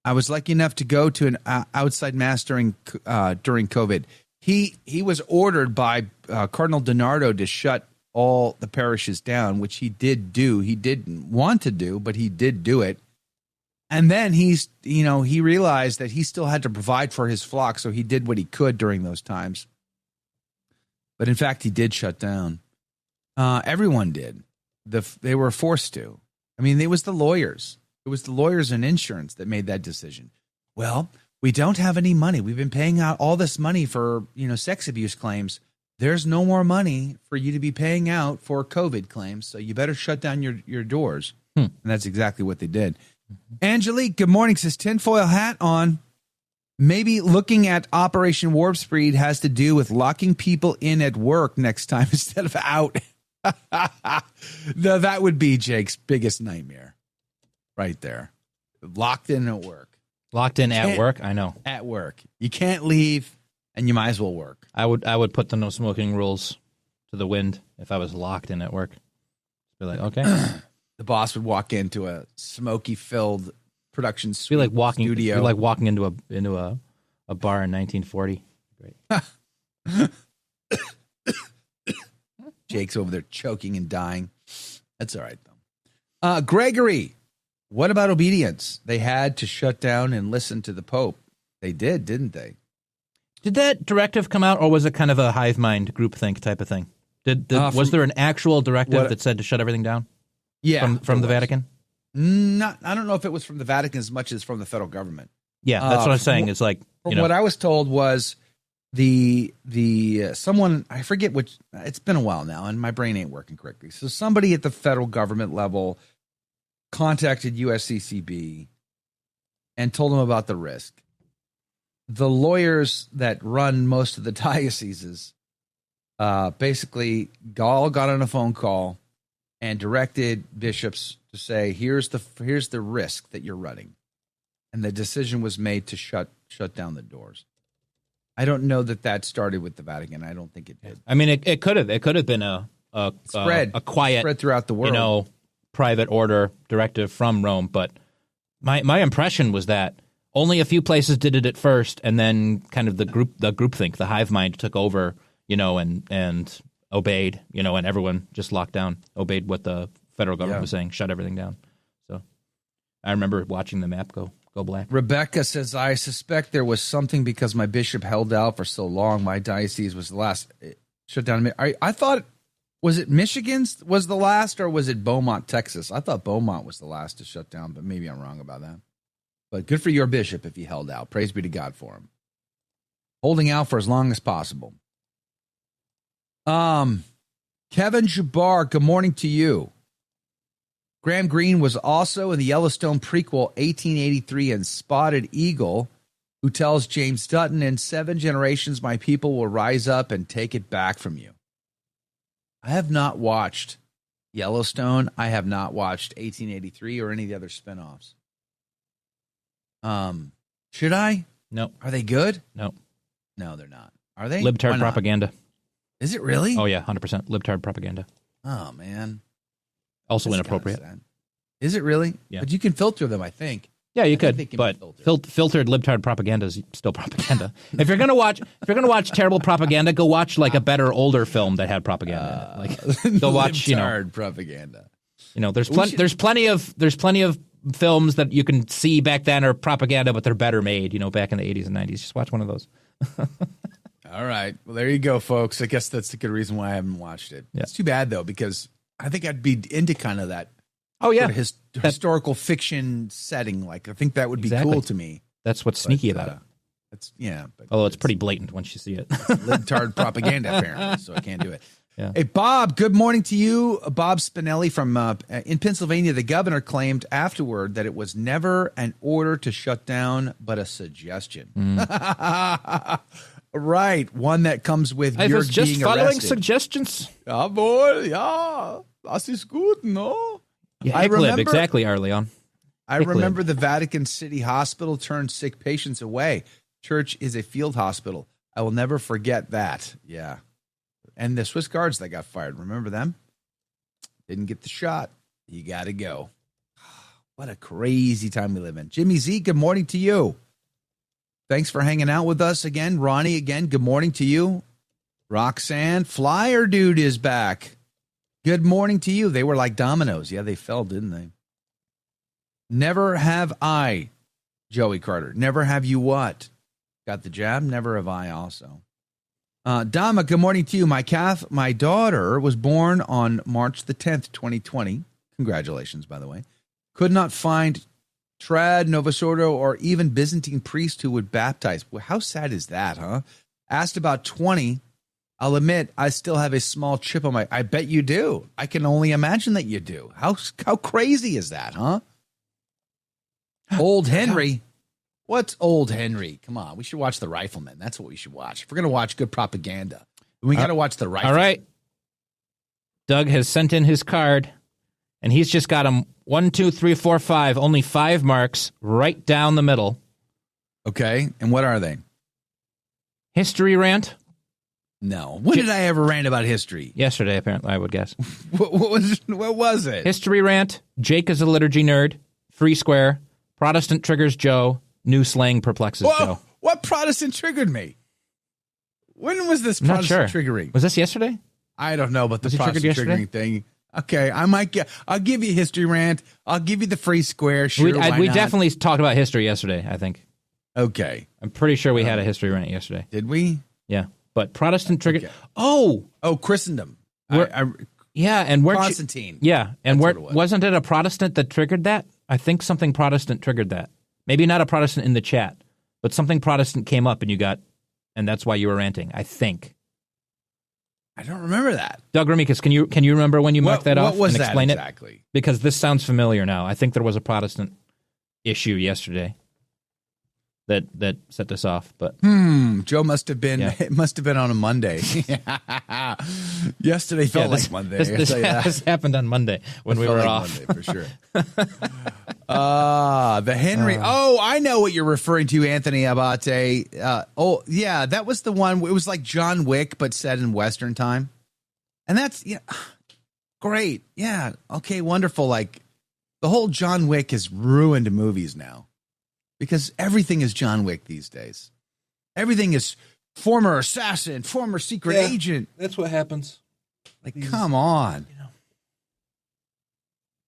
I was lucky enough to go to an outside mass during COVID. He was ordered by Cardinal DiNardo to shut all the parishes down, which he did do. He didn't want to do, but he did do it. And then he realized that he still had to provide for his flock, so he did what he could during those times. But in fact, he did shut down. Everyone did. They were forced to. I mean, it was the lawyers. It was the lawyers and insurance that made that decision. Well, we don't have any money. We've been paying out all this money for, sex abuse claims. There's no more money for you to be paying out for COVID claims, so you better shut down your doors. And that's exactly what they did. Mm-hmm. Angelique, good morning, says tinfoil hat on. Maybe looking at Operation Warp Speed has to do with locking people in at work next time instead of out. No, that would be Jake's biggest nightmare right there. Locked in at work. Locked in at work? I know. At work. You can't leave, and you might as well work. I would put the no smoking rules to the wind if I was locked in at work. Be like, okay. The boss would walk into a smoky-filled production studio. Be like walking into a bar in 1940. Great. Jake's over there choking and dying. That's all right, though. Gregory, what about obedience? They had to shut down and listen to the Pope. They did, didn't they? Did that directive come out, or was it kind of a hive mind groupthink type of thing? Was there an actual directive that said to shut everything down? Yeah, from the Vatican. I don't know if it was from the Vatican as much as from the federal government. Yeah, that's what I'm saying. It's like what I was told was the someone, I forget which. It's been a while now, and my brain ain't working correctly. So somebody at the federal government level contacted USCCB and told them about the risk. The lawyers that run most of the dioceses basically all got on a phone call and directed bishops to say, here's the risk that you're running. And the decision was made to shut down the doors. I don't know that started with the Vatican. I don't think it did. I mean, it could have been a quiet spread throughout the world, private order directive from Rome. But my impression was that only a few places did it at first, and then kind of the groupthink, the hive mind took over, and obeyed, and everyone just locked down, obeyed what the federal government was saying, shut everything down. So I remember watching the map go black. Rebecca says, I suspect there was something because my bishop held out for so long. My diocese was the last shut down. I thought, was it Michigan's was the last, or was it Beaumont, Texas? I thought Beaumont was the last to shut down, but maybe I'm wrong about that. But good for your bishop if he held out. Praise be to God for him. Holding out for as long as possible. Kevin Jabbar, good morning to you. Graham Greene was also in the Yellowstone prequel 1883 and Spotted Eagle, who tells James Dutton, in 7 generations my people will rise up and take it back from you. I have not watched Yellowstone. I have not watched 1883 or any of the other spinoffs. Should I? No. Are they good? No. No, they're not. Are they? Libtard propaganda. Is it really? Oh, yeah, 100% libtard propaganda. Oh, man. Also inappropriate. Is it really? Yeah. But you can filter them, I think. Yeah, you could, but filtered libtard propaganda is still propaganda. If you're gonna watch terrible propaganda, go watch like a better older film that had propaganda in it. Like go watch libtard propaganda. There's plenty of films that you can see back then are propaganda, but they're better made. Back in the 80s and 90s. Just watch one of those. All right, well there you go, folks. I guess that's a good reason why I haven't watched it. Yeah. It's too bad though, because I think I'd be into kind of that. Oh yeah, sort of historical fiction setting. Like I think that would be cool to me. That's what's sneaky about it. Although it's pretty blatant once you see it. Libtard propaganda, apparently, so I can't do it. Yeah. Hey, Bob. Good morning to you, Bob Spinelli from in Pennsylvania. The governor claimed afterward that it was never an order to shut down, but a suggestion. Right, one that comes with I was just being following arrested. Suggestions. Ja, boy, ja, das ist gut, no. Yeah, exactly, Arleon. I remember the Vatican City Hospital turned sick patients away. Church is a field hospital. I will never forget that. Yeah. And the Swiss guards that got fired, remember them? Didn't get the shot. You got to go. What a crazy time we live in. Jimmy Z, good morning to you. Thanks for hanging out with us again. Ronnie, again, good morning to you. Roxanne, Flyer Dude is back. Good morning to you. They were like dominoes. Yeah, they fell, didn't they? Never have I, Joey Carter. Never have you what? Got the jab? Never have I also. Dama, good morning to you. My daughter was born on March the 10th, 2020. Congratulations, by the way. Could not find trad, Novosordo, or even Byzantine priest who would baptize. Well, how sad is that, huh? Asked about 20. I'll admit, I still have a small chip on my... I bet you do. I can only imagine that you do. How crazy is that, huh? Old Henry. What's Old Henry? Come on, we should watch The Rifleman. That's what we should watch. If we're going to watch good propaganda, we got to watch The Rifleman. All right. Doug has sent in his card, and he's just got them 1, 2, 3, 4, 5. Only 5 marks right down the middle. Okay, and what are they? History rant? No. When did I ever rant about history? Yesterday, apparently, I would guess. What was it? History rant, Jake is a liturgy nerd, free square, Protestant triggers Joe, new slang perplexes Joe. What Protestant triggered me? When was this Protestant triggering? Was this yesterday? I don't know, but the Protestant triggering thing. Okay, I'll give you history rant. I'll give you the free square. Sure, we definitely talked about history yesterday, I think. Okay. I'm pretty sure we had a history rant yesterday. Did we? Yeah. But Protestant triggered. Okay. Oh, Christendom. And Constantine. Wasn't it a Protestant that triggered that? I think something Protestant triggered that. Maybe not a Protestant in the chat, but something Protestant came up and that's why you were ranting, I think. I don't remember that. Doug Remikas, can you remember when you marked that off and explain it? Exactly? Because this sounds familiar now. I think there was a Protestant issue yesterday that set this off. But Joe must have been. Yeah. It must have been on a Monday. Yesterday felt like Monday. This happened on Monday when we were off. Monday, for sure. The Henry. I know what you're referring to, Anthony Abate. That was the one. It was like John Wick, but set in Western time, and that's great. Yeah. Okay. Wonderful. Like the whole John Wick has ruined movies now. Because everything is John Wick these days. Everything is former assassin, former secret agent. That's what happens. Like, come on.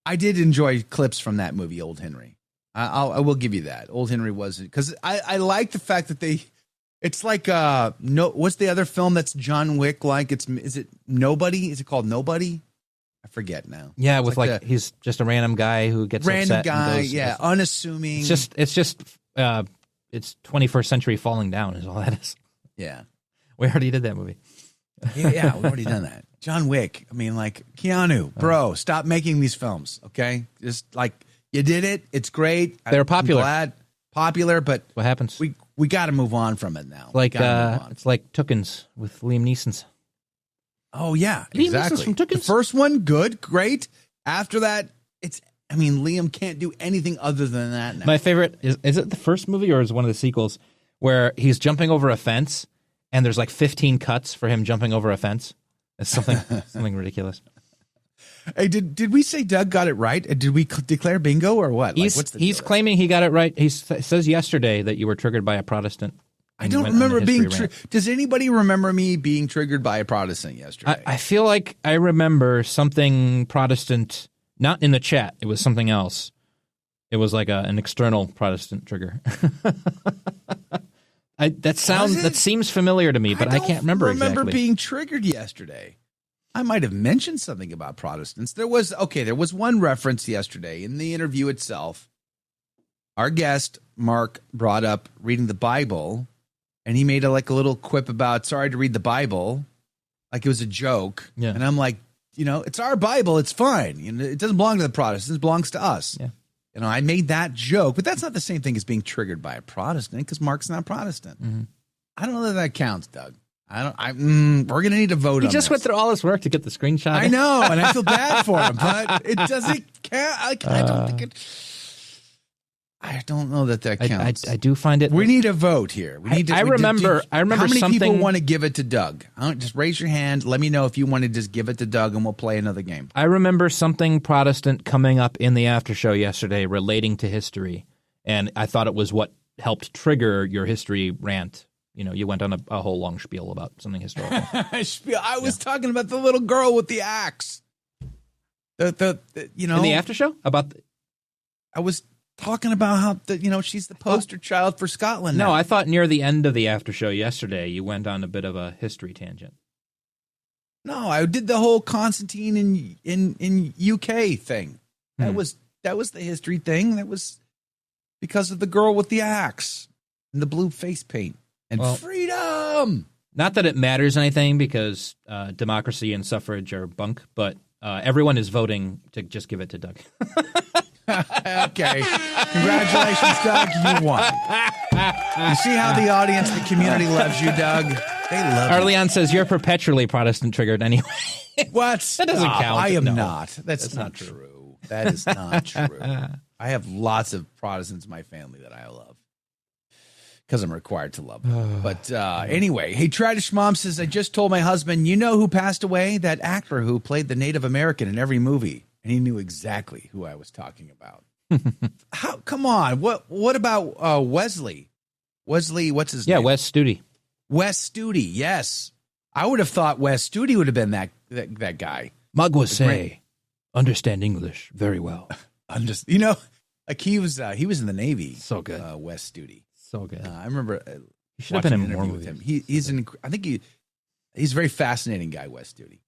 I did enjoy clips from that movie, Old Henry. I will give you that. Old Henry wasn't, because I like the fact that it's like what's the other film that's John Wick like? Is it Nobody? Is it called Nobody? I forget now. Yeah, it's with he's just a random guy who gets random upset. Random guy, unassuming. It's just 21st century falling down is all that is. Yeah. We already did that movie. Yeah, we've already done that. John Wick. I mean, like, Keanu, bro, stop making these films, okay? Just like, you did it. It's great. They're popular. I'm glad. Popular, but what happens? We got to move on from it now. It's like Tookens with Liam Neeson's. Oh, yeah, exactly. The first one, good, great. After that, Liam can't do anything other than that now. My favorite, is it the first movie or is it one of the sequels where he's jumping over a fence and there's like 15 cuts for him jumping over a fence? It's something ridiculous. Hey, did we say Doug got it right? Did we declare bingo or what? He's claiming he got it right. He says yesterday that you were triggered by a Protestant. I don't remember being triggered. Does anybody remember me being triggered by a Protestant yesterday? I feel like I remember something Protestant, not in the chat. It was something else. It was like an external Protestant trigger. That seems familiar to me, but I can't remember exactly. I remember being triggered yesterday. I might have mentioned something about Protestants. There was one reference yesterday in the interview itself. Our guest, Mark, brought up reading the Bible. And he made a little quip about, sorry to read the Bible, like it was a joke. Yeah. And I'm like, it's our Bible. It's fine. It doesn't belong to the Protestants. It belongs to us. Yeah. I made that joke, but that's not the same thing as being triggered by a Protestant because Mark's not Protestant. Mm-hmm. I don't know that counts, Doug. We're going to need to vote on this. He just went through all this work to get the screenshot. I know, and I feel bad for him, but it doesn't count. I don't think it... I don't know that counts. I do find it. We need a vote here. We need. I remember. How many something... people want to give it to Doug? Just raise your hand. Let me know if you want to just give it to Doug, and we'll play another game. I remember something Protestant coming up in the after show yesterday relating to history, and I thought it was what helped trigger your history rant. You went on a whole long spiel about something historical. I was talking about the little girl with the axe. In the after show I was talking about how she's the poster child for Scotland now. No, I thought near the end of the after show yesterday you went on a bit of a history tangent. No, I did the whole Constantine in UK thing. That was the history thing. That was because of the girl with the axe and the blue face paint and freedom. Not that it matters anything because democracy and suffrage are bunk, but everyone is voting to just give it to Doug. Okay. Congratulations, Doug. You won. You see how the audience, the community loves you, Doug? They love you. Arleon says you're perpetually Protestant triggered anyway. What? That doesn't count. I am No. not. That's not true. That is not true. I have lots of Protestants in my family that I love because I'm required to love them. But anyway, hey, Tradish Mom says, I just told my husband, you know who passed away? That actor who played the Native American in every movie. And he knew exactly who I was talking about. How? Come on. What about Wesley? Wesley, what's his name? Yeah, Wes Studi. Wes Studi, yes. I would have thought Wes Studi would have been that guy. Magwase. Understand English very well. I'm just, like he was in the Navy. So good. Wes Studi. So good. I remember You should have been in more with him. He's a very fascinating guy, Wes Studi.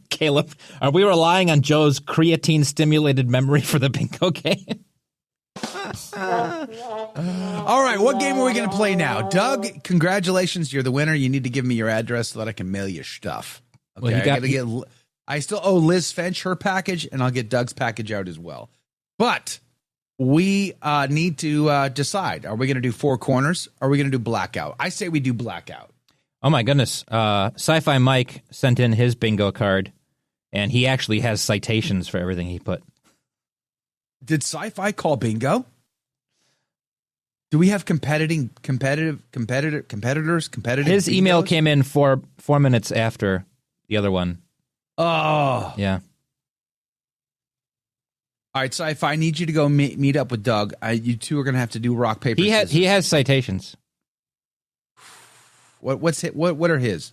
Caleb, are we relying on Joe's creatine-stimulated memory for the bingo game? All right, what game are we going to play now? Doug, congratulations. You're the winner. You need to give me your address so that I can mail you stuff. Okay, Well, I still owe Liz Finch her package, and I'll get Doug's package out as well. But we need to decide. Are we going to do Four Corners? Or are we going to do Blackout? I say we do Blackout. Oh, my goodness. Sci-Fi Mike sent in his bingo card, and he actually has citations for everything he put. Did Sci-Fi call bingo? Do we have competitors? His email came in 4 minutes after the other one. Oh. Yeah. All right, Sci-Fi, I need you to go meet up with Doug. You two are going to have to do rock, paper, scissors. He has citations. What are his?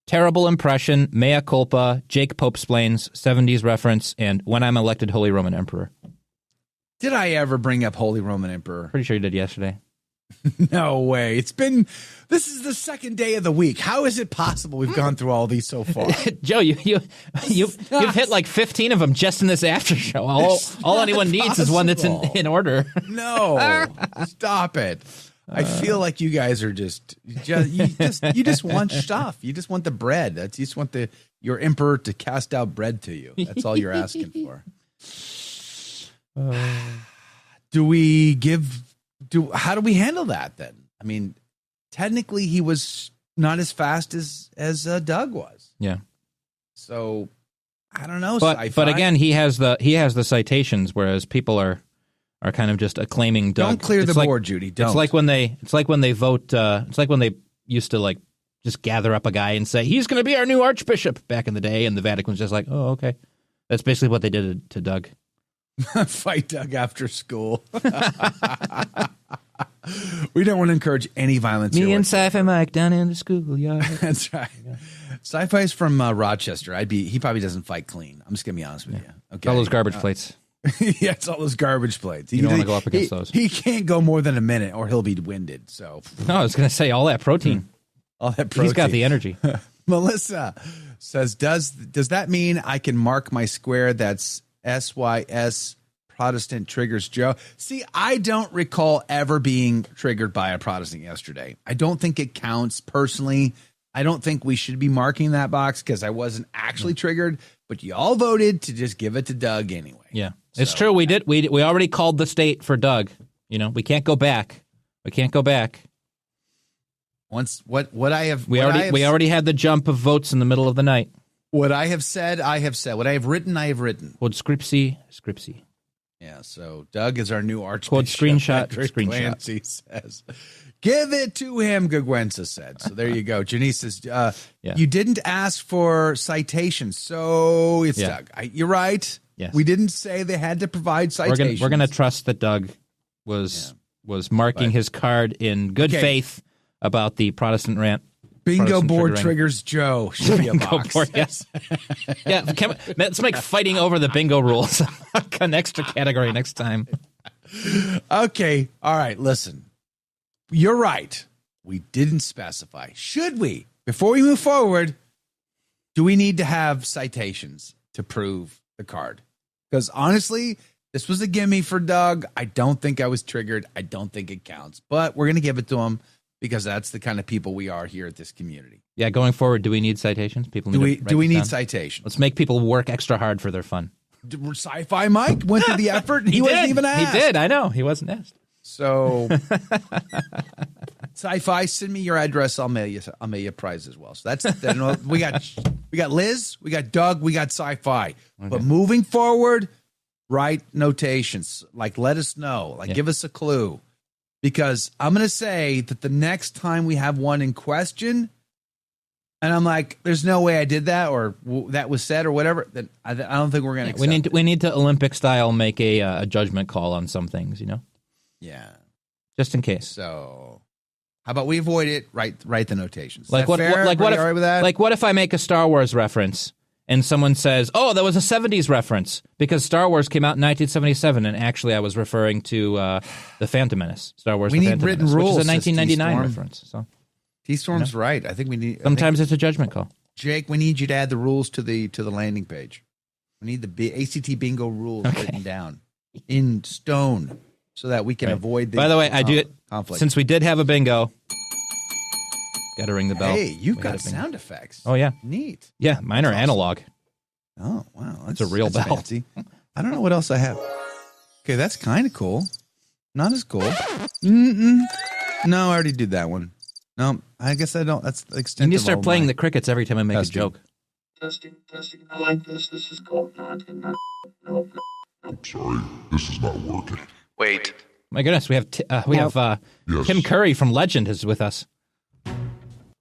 Terrible Impression, Mea Culpa, Jake Pope-splains, 70s reference, and When I'm Elected Holy Roman Emperor. Did I ever bring up Holy Roman Emperor? Pretty sure you did yesterday. No way. This is the second day of the week. How is it possible we've gone through all these so far? Joe, you've hit like 15 of them just in this after show. All anyone needs is one that's in order. No. Stop it. I feel like you guys are you just want stuff. You just want the bread. You just want your emperor to cast out bread to you. That's all you're asking for. How do we handle that then? I mean, technically he was not as fast as Doug was. Yeah. So I don't know. But again, he has the citations, whereas people are kind of just acclaiming Doug. Don't clear the board, Judy. Don't. It's like when they vote. It's like when they used to like just gather up a guy and say he's going to be our new archbishop back in the day, and the Vatican was just like, oh, okay. That's basically what they did to Doug. Fight Doug after school. We don't want to encourage any violence. Me and Sci-Fi Mike down in the schoolyard. That's right. Yeah. Sci-Fi's from Rochester. He probably doesn't fight clean. I'm just gonna be honest with you. Okay, all those garbage plates. Yeah, it's all those garbage plates. You don't want to go up against those. He can't go more than a minute, or he'll be winded. So no, I was gonna say all that protein. All that protein. He's got the energy. Melissa says, does that mean I can mark my square that's SYS Protestant triggers Joe? See, I don't recall ever being triggered by a Protestant yesterday. I don't think it counts personally. I don't think we should be marking that box because I wasn't actually triggered, but you all voted to just give it to Doug anyway. Yeah, it's true. We did. We already called the state for Doug. We can't go back. We can't go back. Once what I have we already had the jump of votes in the middle of the night. What I have said, I have said. What I have written, I have written. Quod scripsi. Yeah, so Doug is our new archbishop. Quote screenshot. Clancy says, give it to him, Gugwensa said. So there you go. Janice says, you didn't ask for citations, so it's Doug. You're right. Yes. We didn't say they had to provide citations. We're going to trust that Doug was marking his card in good faith about the Protestant rant. Bingo board triggers Joe. Bingo board, yes. Yeah, let's make fighting over the bingo rules an extra category next time. Okay, all right, listen. You're right. We didn't specify. Should we? Before we move forward, do we need to have citations to prove the card? Because honestly, this was a gimme for Doug. I don't think I was triggered. I don't think it counts. But we're going to give it to him. Because that's the kind of people we are here at this community. Yeah, going forward, do we need citations? Do we need citations? Let's make people work extra hard for their fun. Sci-Fi Mike went through the effort, and he wasn't even asked. He did. I know. He wasn't asked. So, Sci-Fi, send me your address. I'll mail you a prize as well. So that's we got Liz, we got Doug, we got Sci-Fi. Okay. But moving forward, write notations. Like, let us know. Like, give us a clue, because I'm going to say that the next time we have one in question, and I'm like, there's no way I did that, or that was said, or whatever, then I don't think we're going to. We need to Olympic style make a judgment call on some things, Yeah. Just in case. So, how about we avoid it? Write the notations. Like what? What if I make a Star Wars reference and someone says, "Oh, that was a '70s reference because Star Wars came out in 1977," and actually I was referring to the Phantom Menace, Star Wars. We the need Phantom written Menace, rules. Which is a 1999 reference. So T-Storm's right. I think we need. Sometimes it's a judgment call. Jake, we need you to add the rules to the landing page. We need the ACT bingo rules written down in stone, so that we can avoid. By the way, I do it conflict. Since we did have a bingo. Got to ring the bell. Hey, you've got sound effects. Oh yeah, neat. Yeah, mine are analog. Oh wow, that's a real bell. Fancy. I don't know what else I have. Okay, that's kind of cool. Not as cool. No, I already did that one. No, I guess I don't. That's the extent. You need to start playing the crickets every time I make a joke. Testing. I like this. This is called not. No. I'm sorry, this is not working. Wait. My goodness, we have Tim Curry from Legend is with us.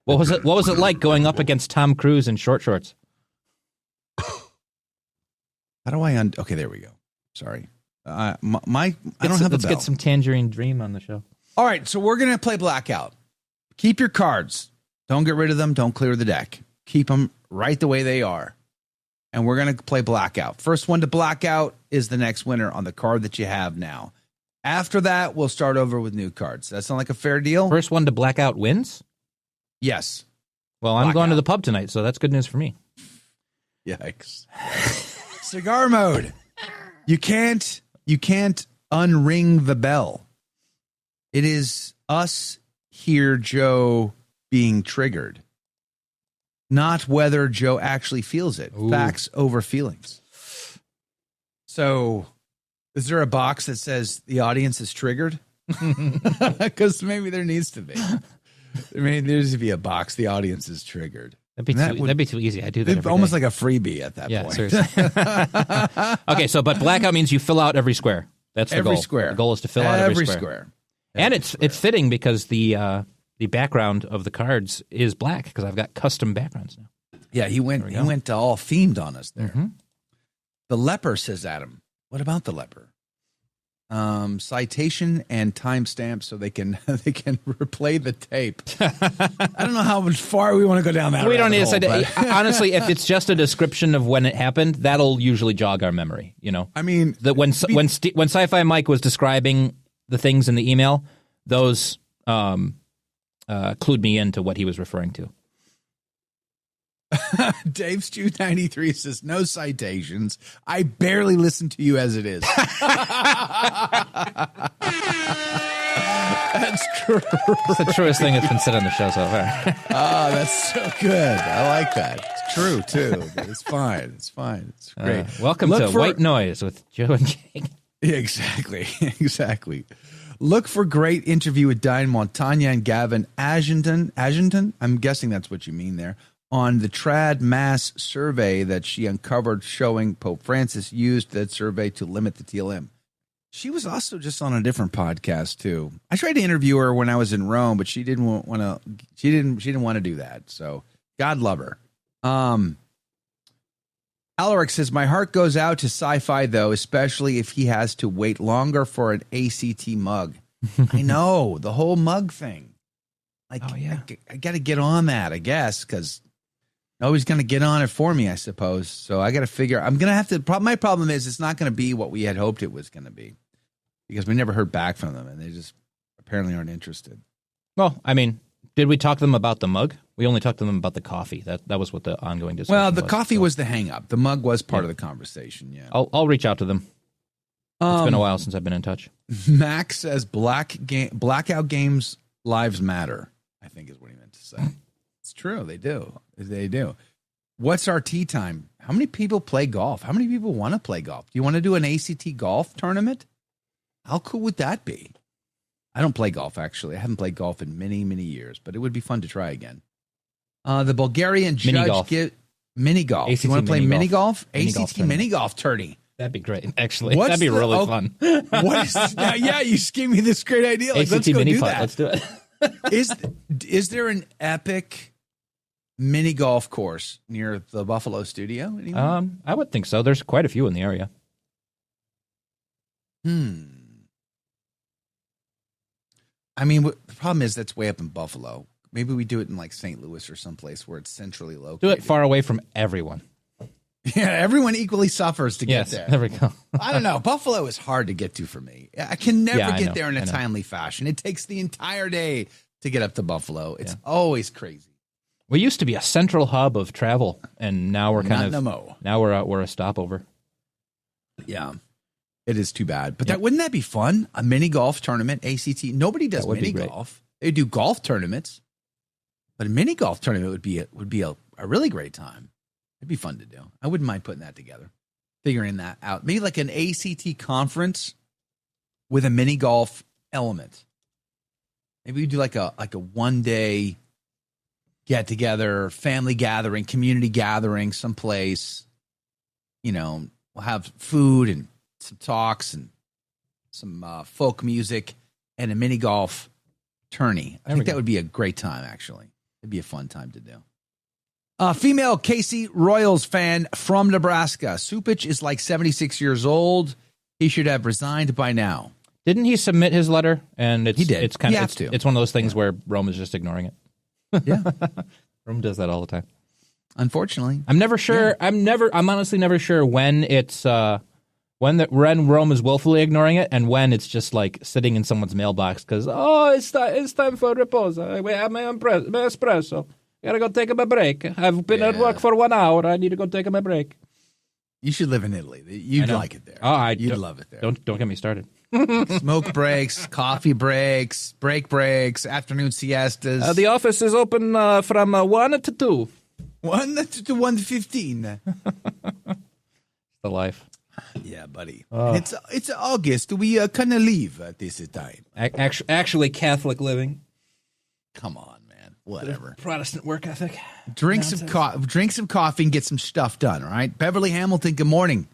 What was it like going up against Tom Cruise in short shorts? How do I Okay, there we go. Sorry. I don't have a bell. Let's get some Tangerine Dream on the show. All right, so we're going to play Blackout. Keep your cards. Don't get rid of them. Don't clear the deck. Keep them right the way they are. And we're going to play Blackout. First one to Blackout is the next winner on the card that you have now. After that, we'll start over with new cards. That sound like a fair deal? First one to Blackout wins? Yes. Well, I'm going to the pub tonight, so that's good news for me. Yikes. Cigar mode. You can't unring the bell. It is us here, Joe, being triggered. Not whether Joe actually feels it. Ooh. Facts over feelings. So, is there a box that says the audience is triggered? Because maybe there needs to be. I mean, there needs to be a box. The audience is triggered. That'd be too easy. I do that every almost day. like a freebie at that point. Seriously. Okay, so but Blackout means you fill out every square. That's the goal. Every square. The goal is to fill out every square. Square. And it's fitting because the background of the cards is black because I've got custom backgrounds now. Yeah, he went all themed on us there. Mm-hmm. The leper, says Adam. What about the leper? Citation and timestamp so they can replay the tape. I don't know how far we want to go down that. We don't need to say. Honestly, if it's just a description of when it happened, that'll usually jog our memory. I mean, that when Sci-Fi Mike was describing the things in the email, those clued me into what he was referring to. Dave Stew 93 says no citations. I barely listen to you as it is. That's true. It's the truest thing that's been said on the show so far. Oh, that's so good. I like that. It's true too. It's fine. It's fine. It's great. Welcome to White Noise with Joe and Jake. Yeah, exactly. Look for great interview with Diane Montagna and Gavin Ashington. I'm guessing that's what you mean there. On the trad mass survey that she uncovered showing Pope Francis used that survey to limit the TLM. She was also just on a different podcast too. I tried to interview her when I was in Rome, but she didn't want to. She didn't want to do that. So God love her. Alaric says my heart goes out to Sci-Fi though, especially if he has to wait longer for an ACT mug. I know the whole mug thing. Like, I got to get on that, I guess, because nobody's going to get on it for me, I suppose. So I got to figure. I'm going to have to. My problem is it's not going to be what we had hoped it was going to be, because we never heard back from them, and they just apparently aren't interested. Well, I mean, did we talk to them about the mug? We only talked to them about the coffee. That was what the ongoing discussion was. Well, the coffee was the hang-up. The mug was part of the conversation. Yeah, I'll reach out to them. It's been a while since I've been in touch. Max says blackout games lives matter, I think is what he meant to say. It's true. They do. What's our tee time? How many people play golf? How many people want to play golf? Do you want to do an ACT golf tournament? How cool would that be? I don't play golf, actually. I haven't played golf in many, many years, but it would be fun to try again. The Bulgarian judge mini golf. ACT you want to play mini golf? Mini ACT golf mini golf tourney. That'd be great, actually. That'd be really fun. What is yeah, you just gave me this great idea. Like, ACT let's go mini do putt. that. Let's do it. Is there an epic mini golf course near the Buffalo studio anymore? I would think so. There's quite a few in the area. I mean, the problem is that's way up in Buffalo. Maybe we do it in like St. Louis or someplace where it's centrally located. Do it far away from everyone. Yeah, everyone equally suffers to get Yes, there. there we go. I don't know. Buffalo is hard to get to for me. I can never Yeah, I get know, there in I a know. timely fashion. It takes the entire day to get up to Buffalo. It's always crazy. We used to be a central hub of travel, and now we're Not no mo. now we're a stopover. Yeah, it is too bad. But wouldn't that be fun? A mini golf tournament, ACT. Nobody does That would be mini great. golf. They do golf tournaments, but a mini golf tournament would be a really great time. It'd be fun to do. I wouldn't mind putting that together, figuring that out. Maybe like an ACT conference with a mini golf element. Maybe we do like a 1 day get together, family gathering, community gathering someplace. You know, we'll have food and some talks and some folk music and a mini golf tourney. I think that would be a great time, actually. It'd be a fun time to do. Female Casey Royals fan from Nebraska. Supich is like 76 years old. He should have resigned by now. Didn't he submit his letter? And He did. It's kind You of have to. it's one of those things where Rome is just ignoring it. Yeah. Rome does that all the time. Unfortunately. I'm never sure. I'm honestly never sure when it's when Rome is willfully ignoring it and when it's just like sitting in someone's mailbox because it's time for repose. I have my espresso. Gotta go take my break. I've been at work for 1 hour. I need to go take my break. You should live in Italy. You'd like it there. Oh, You'd love it there. Don't get me started. Smoke breaks, coffee breaks, breaks, afternoon siestas. The office is open from 1 to 2. 1 to 1:15. The life. Yeah, buddy. It's August. We kind of leave at this time. Actually, Catholic living. Come on, man. Whatever. Protestant work ethic. Drink some coffee and get some stuff done, all right? Beverly Hamilton, good morning.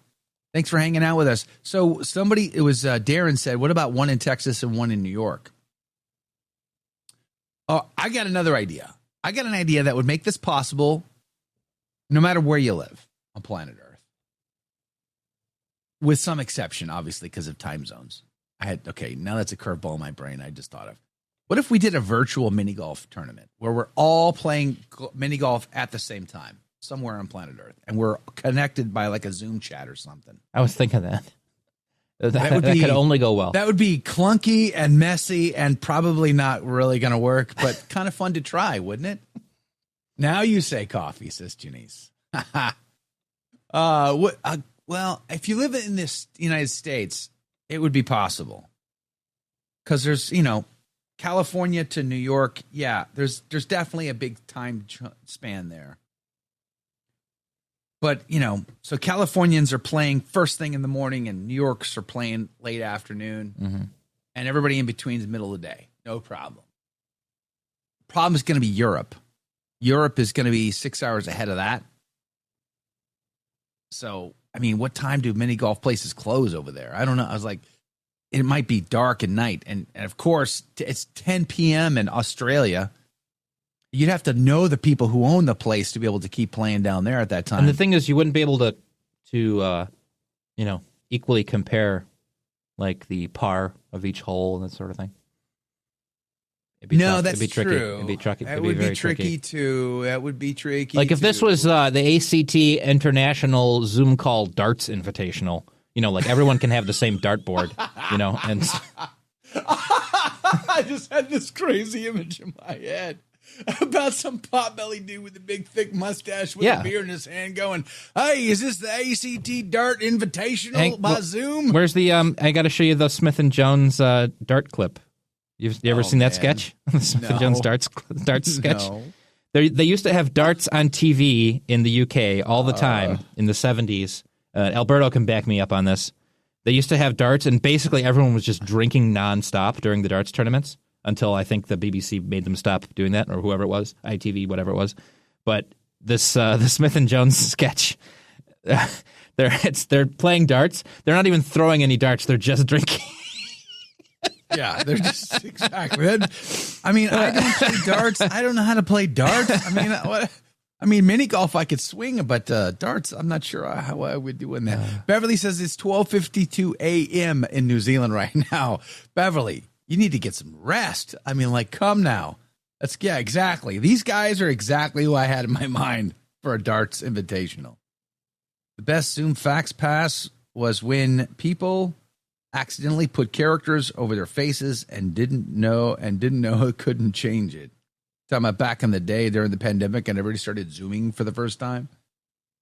Thanks for hanging out with us. So Darren said, what about one in Texas and one in New York? Oh, I got another idea. I got an idea that would make this possible no matter where you live on planet Earth. With some exception, obviously, because of time zones. Now that's a curveball in my brain I just thought of. What if we did a virtual mini golf tournament where we're all playing mini golf at the same time somewhere on planet Earth and we're connected by like a Zoom chat or something? I was thinking that. That could only go well. That would be clunky and messy and probably not really going to work, but kind of fun to try, wouldn't it? Now you say coffee, says Janice. Well, if you live in this United States, it would be possible. Because there's, California to New York, there's definitely a big time span there. But, so Californians are playing first thing in the morning and New Yorkers are playing late afternoon. And everybody in between is middle of the day. No problem. Problem is going to be Europe. Europe is going to be 6 hours ahead of that. So, what time do mini golf places close over there? I don't know. I was like, it might be dark at night. And of course, it's 10 p.m. in Australia. You'd have to know the people who own the place to be able to keep playing down there at that time. And the thing is, you wouldn't be able to equally compare like the par of each hole and that sort of thing. That's It'd be tricky. true. It'd be tricky. That would be tricky too. That would be tricky. Like if this was the ACT International Zoom Call Darts Invitational, like everyone can have the same dartboard, and I just had this crazy image in my head about some potbelly dude with a big thick mustache with a beer in his hand going, "Hey, is this the ACT Dart Invitational by Zoom?" Where's the I got to show you the Smith and Jones dart clip. You ever seen that sketch? Smith and Jones darts sketch? No. They used to have darts on TV in the UK all the time in the 70s. Alberto can back me up on this. They used to have darts, and basically everyone was just drinking nonstop during the darts tournaments until I think the BBC made them stop doing that, or whoever it was, ITV, whatever it was. But this the Smith and Jones sketch, they're playing darts. They're not even throwing any darts. They're just drinking. Yeah, they're just exactly. I mean, I don't play darts. I don't know how to play darts. I mean, mini golf I could swing, but darts, I'm not sure how I would do in that. Beverly says it's 12:52 a.m. in New Zealand right now. Beverly, you need to get some rest. I mean, like, come now. Yeah, exactly. These guys are exactly who I had in my mind for a darts invitational. The best Zoom fax pass was when people accidentally put characters over their faces and didn't know it couldn't change it. Talking about back in the day during the pandemic and everybody started Zooming for the first time.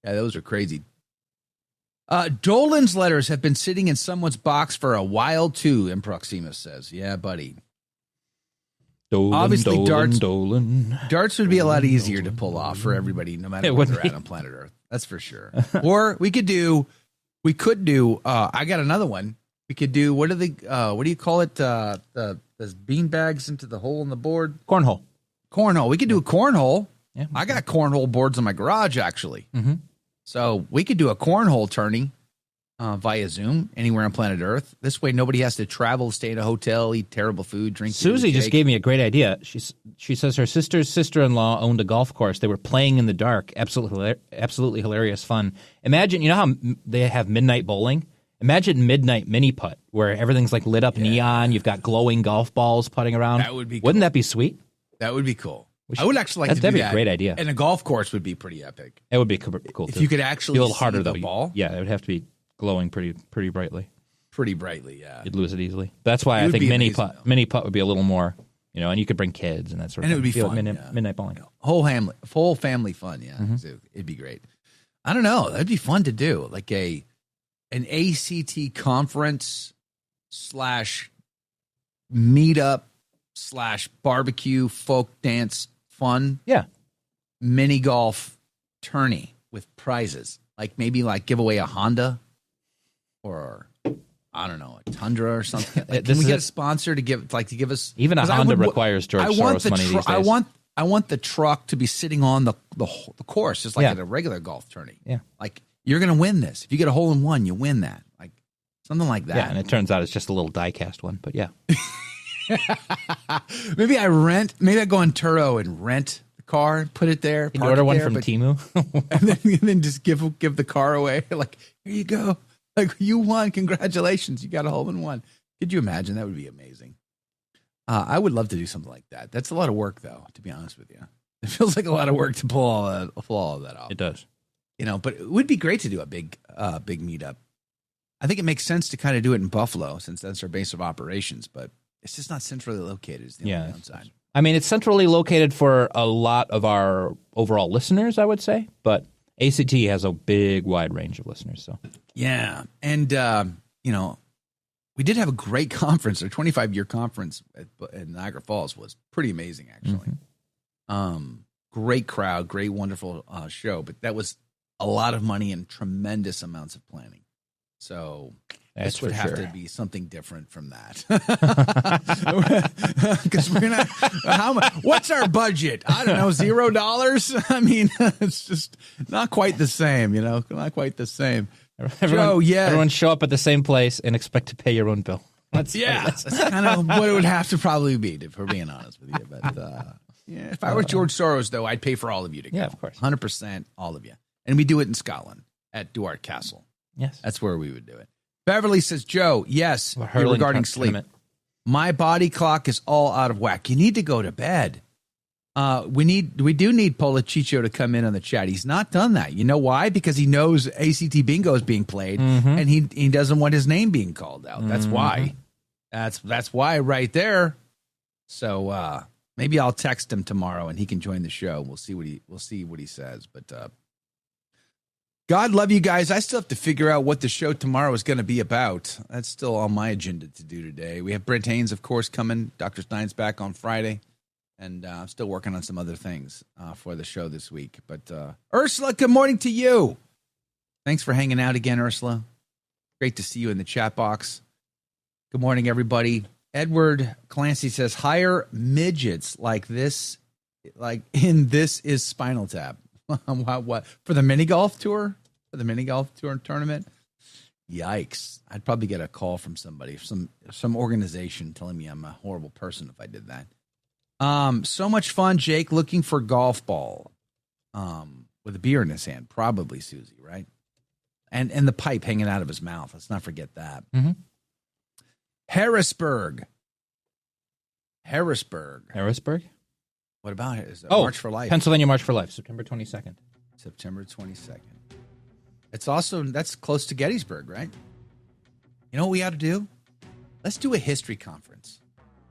Yeah, those are crazy. Dolan's letters have been sitting in someone's box for a while too, Improxima says. Yeah, buddy. Obviously, darts would be a lot easier to pull off for everybody, no matter where they're at on planet Earth. That's for sure. Or we could do, I got another one. We could do, what do you call it? The bean bags into the hole in the board? Cornhole. We could do a cornhole. Yeah, I got cornhole boards in my garage, actually. Mm-hmm. So we could do a cornhole tourney via Zoom anywhere on planet Earth. This way, nobody has to travel, stay in a hotel, eat terrible food, drink. Susie just gave me a great idea. She says her sister's sister-in-law owned a golf course. They were playing in the dark. Absolutely hilarious fun. Imagine, you know how they have midnight bowling? Imagine midnight mini putt where everything's like lit up neon. You've got glowing golf balls putting around. That would be cool. Wouldn't that be sweet? That would be cool. I would actually like to do that. That'd be a great idea. And a golf course would be pretty epic. It would be cool if too. you could actually be a little see harder the though. ball. Yeah, it would have to be glowing pretty brightly. Pretty brightly, yeah. You'd lose it easily. That's why I think mini putt would be a little more, and you could bring kids and that sort of thing. And it would be fun. Midnight bowling. Whole family fun, yeah. Mm-hmm. So it'd be great. I don't know. That'd be fun to do. Like an ACT conference / meetup / barbecue folk dance fun. Yeah. Mini golf tourney with prizes. Like maybe give away a Honda or I don't know, a Tundra or something. Can we get a sponsor to give us even a Honda requires George Soros money these days. I want the truck to be sitting on the course, just like at a regular golf tourney. Yeah. Like you're gonna win this. If you get a hole in one, you win that. Like something like that. Yeah, and it turns out it's just a little die-cast one, but yeah. Maybe I go on Turo and rent the car and put it there. You can order one from Temu. and then just give the car away. Like, here you go. Like, you won. Congratulations. You got a hole in one. Could you imagine? That would be amazing. I would love to do something like that. That's a lot of work, though, to be honest with you. It feels like a lot of work to pull all of that off. It does. But it would be great to do a big meetup. I think it makes sense to kind of do it in Buffalo since that's our base of operations, but it's just not centrally located is the only downside. I mean, it's centrally located for a lot of our overall listeners, I would say, but ACT has a big, wide range of listeners. So yeah, and we did have a great conference. Our 25-year conference at Niagara Falls was pretty amazing, actually. Mm-hmm. Great crowd, great, wonderful show, but that was a lot of money and tremendous amounts of planning. So this would have to be something different from that. Because we're not. What's our budget? I don't know, $0. I mean, it's just not quite the same. Not quite the same. Everyone show up at the same place and expect to pay your own bill. That's kind of what it would have to probably be, if we're being honest with you. But if I were George Soros, though, I'd pay for all of you to go. Yeah, of course, 100%, all of you, and we do it in Scotland at Duart Castle. Yes, that's where we would do it. Beverly says, Joe, yes, regarding sleep. Tournament. My body clock is all out of whack. You need to go to bed. We do need Policicho to come in on the chat. He's not done that. You know why? Because he knows ACT Bingo is being played, and he doesn't want his name being called out. That's why. That's why right there. So maybe I'll text him tomorrow, and he can join the show. We'll see what he says. But God love you guys. I still have to figure out what the show tomorrow is going to be about. That's still on my agenda to do today. We have Brent Haynes, of course, coming. Dr. Stein's back on Friday. And I'm still working on some other things for the show this week. But Ursula, good morning to you. Thanks for hanging out again, Ursula. Great to see you in the chat box. Good morning, everybody. Edward Clancy says, hire midgets like this, like in This Is Spinal Tap. What? For the mini golf tour? For the mini golf tour tournament? Yikes. I'd probably get a call from somebody, some organization telling me I'm a horrible person if I did that. So much fun, Jake, looking for golf ball with a beer in his hand. Probably Susie, right? And the pipe hanging out of his mouth. Let's not forget that. Mm-hmm. Harrisburg. What about it? March for Life? Pennsylvania March for Life, September 22nd. September 22nd. It's also, that's close to Gettysburg, right? You know what we ought to do? Let's do a history conference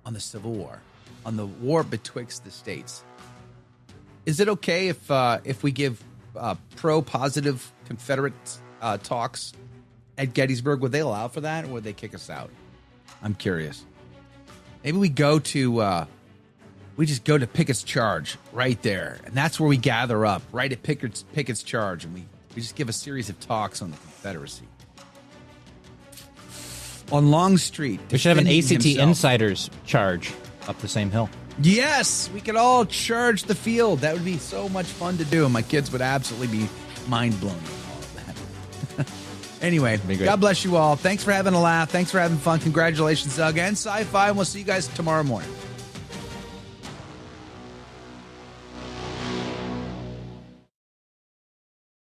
on the Civil War, on the war betwixt the states. Is it okay if we give pro-positive Confederate talks at Gettysburg? Would they allow for that, or would they kick us out? I'm curious. Maybe we go to we just go to Pickett's Charge right there, and that's where we gather up, right at Pickett's Charge, and we just give a series of talks on the Confederacy. On Long Street. We should have an ACT himself. Insiders charge up the same hill. Yes, we could all charge the field. That would be so much fun to do, and my kids would absolutely be mind blown with all of that. Anyway, God bless you all. Thanks for having a laugh. Thanks for having fun. Congratulations, Doug and Sci-Fi, and we'll see you guys tomorrow morning.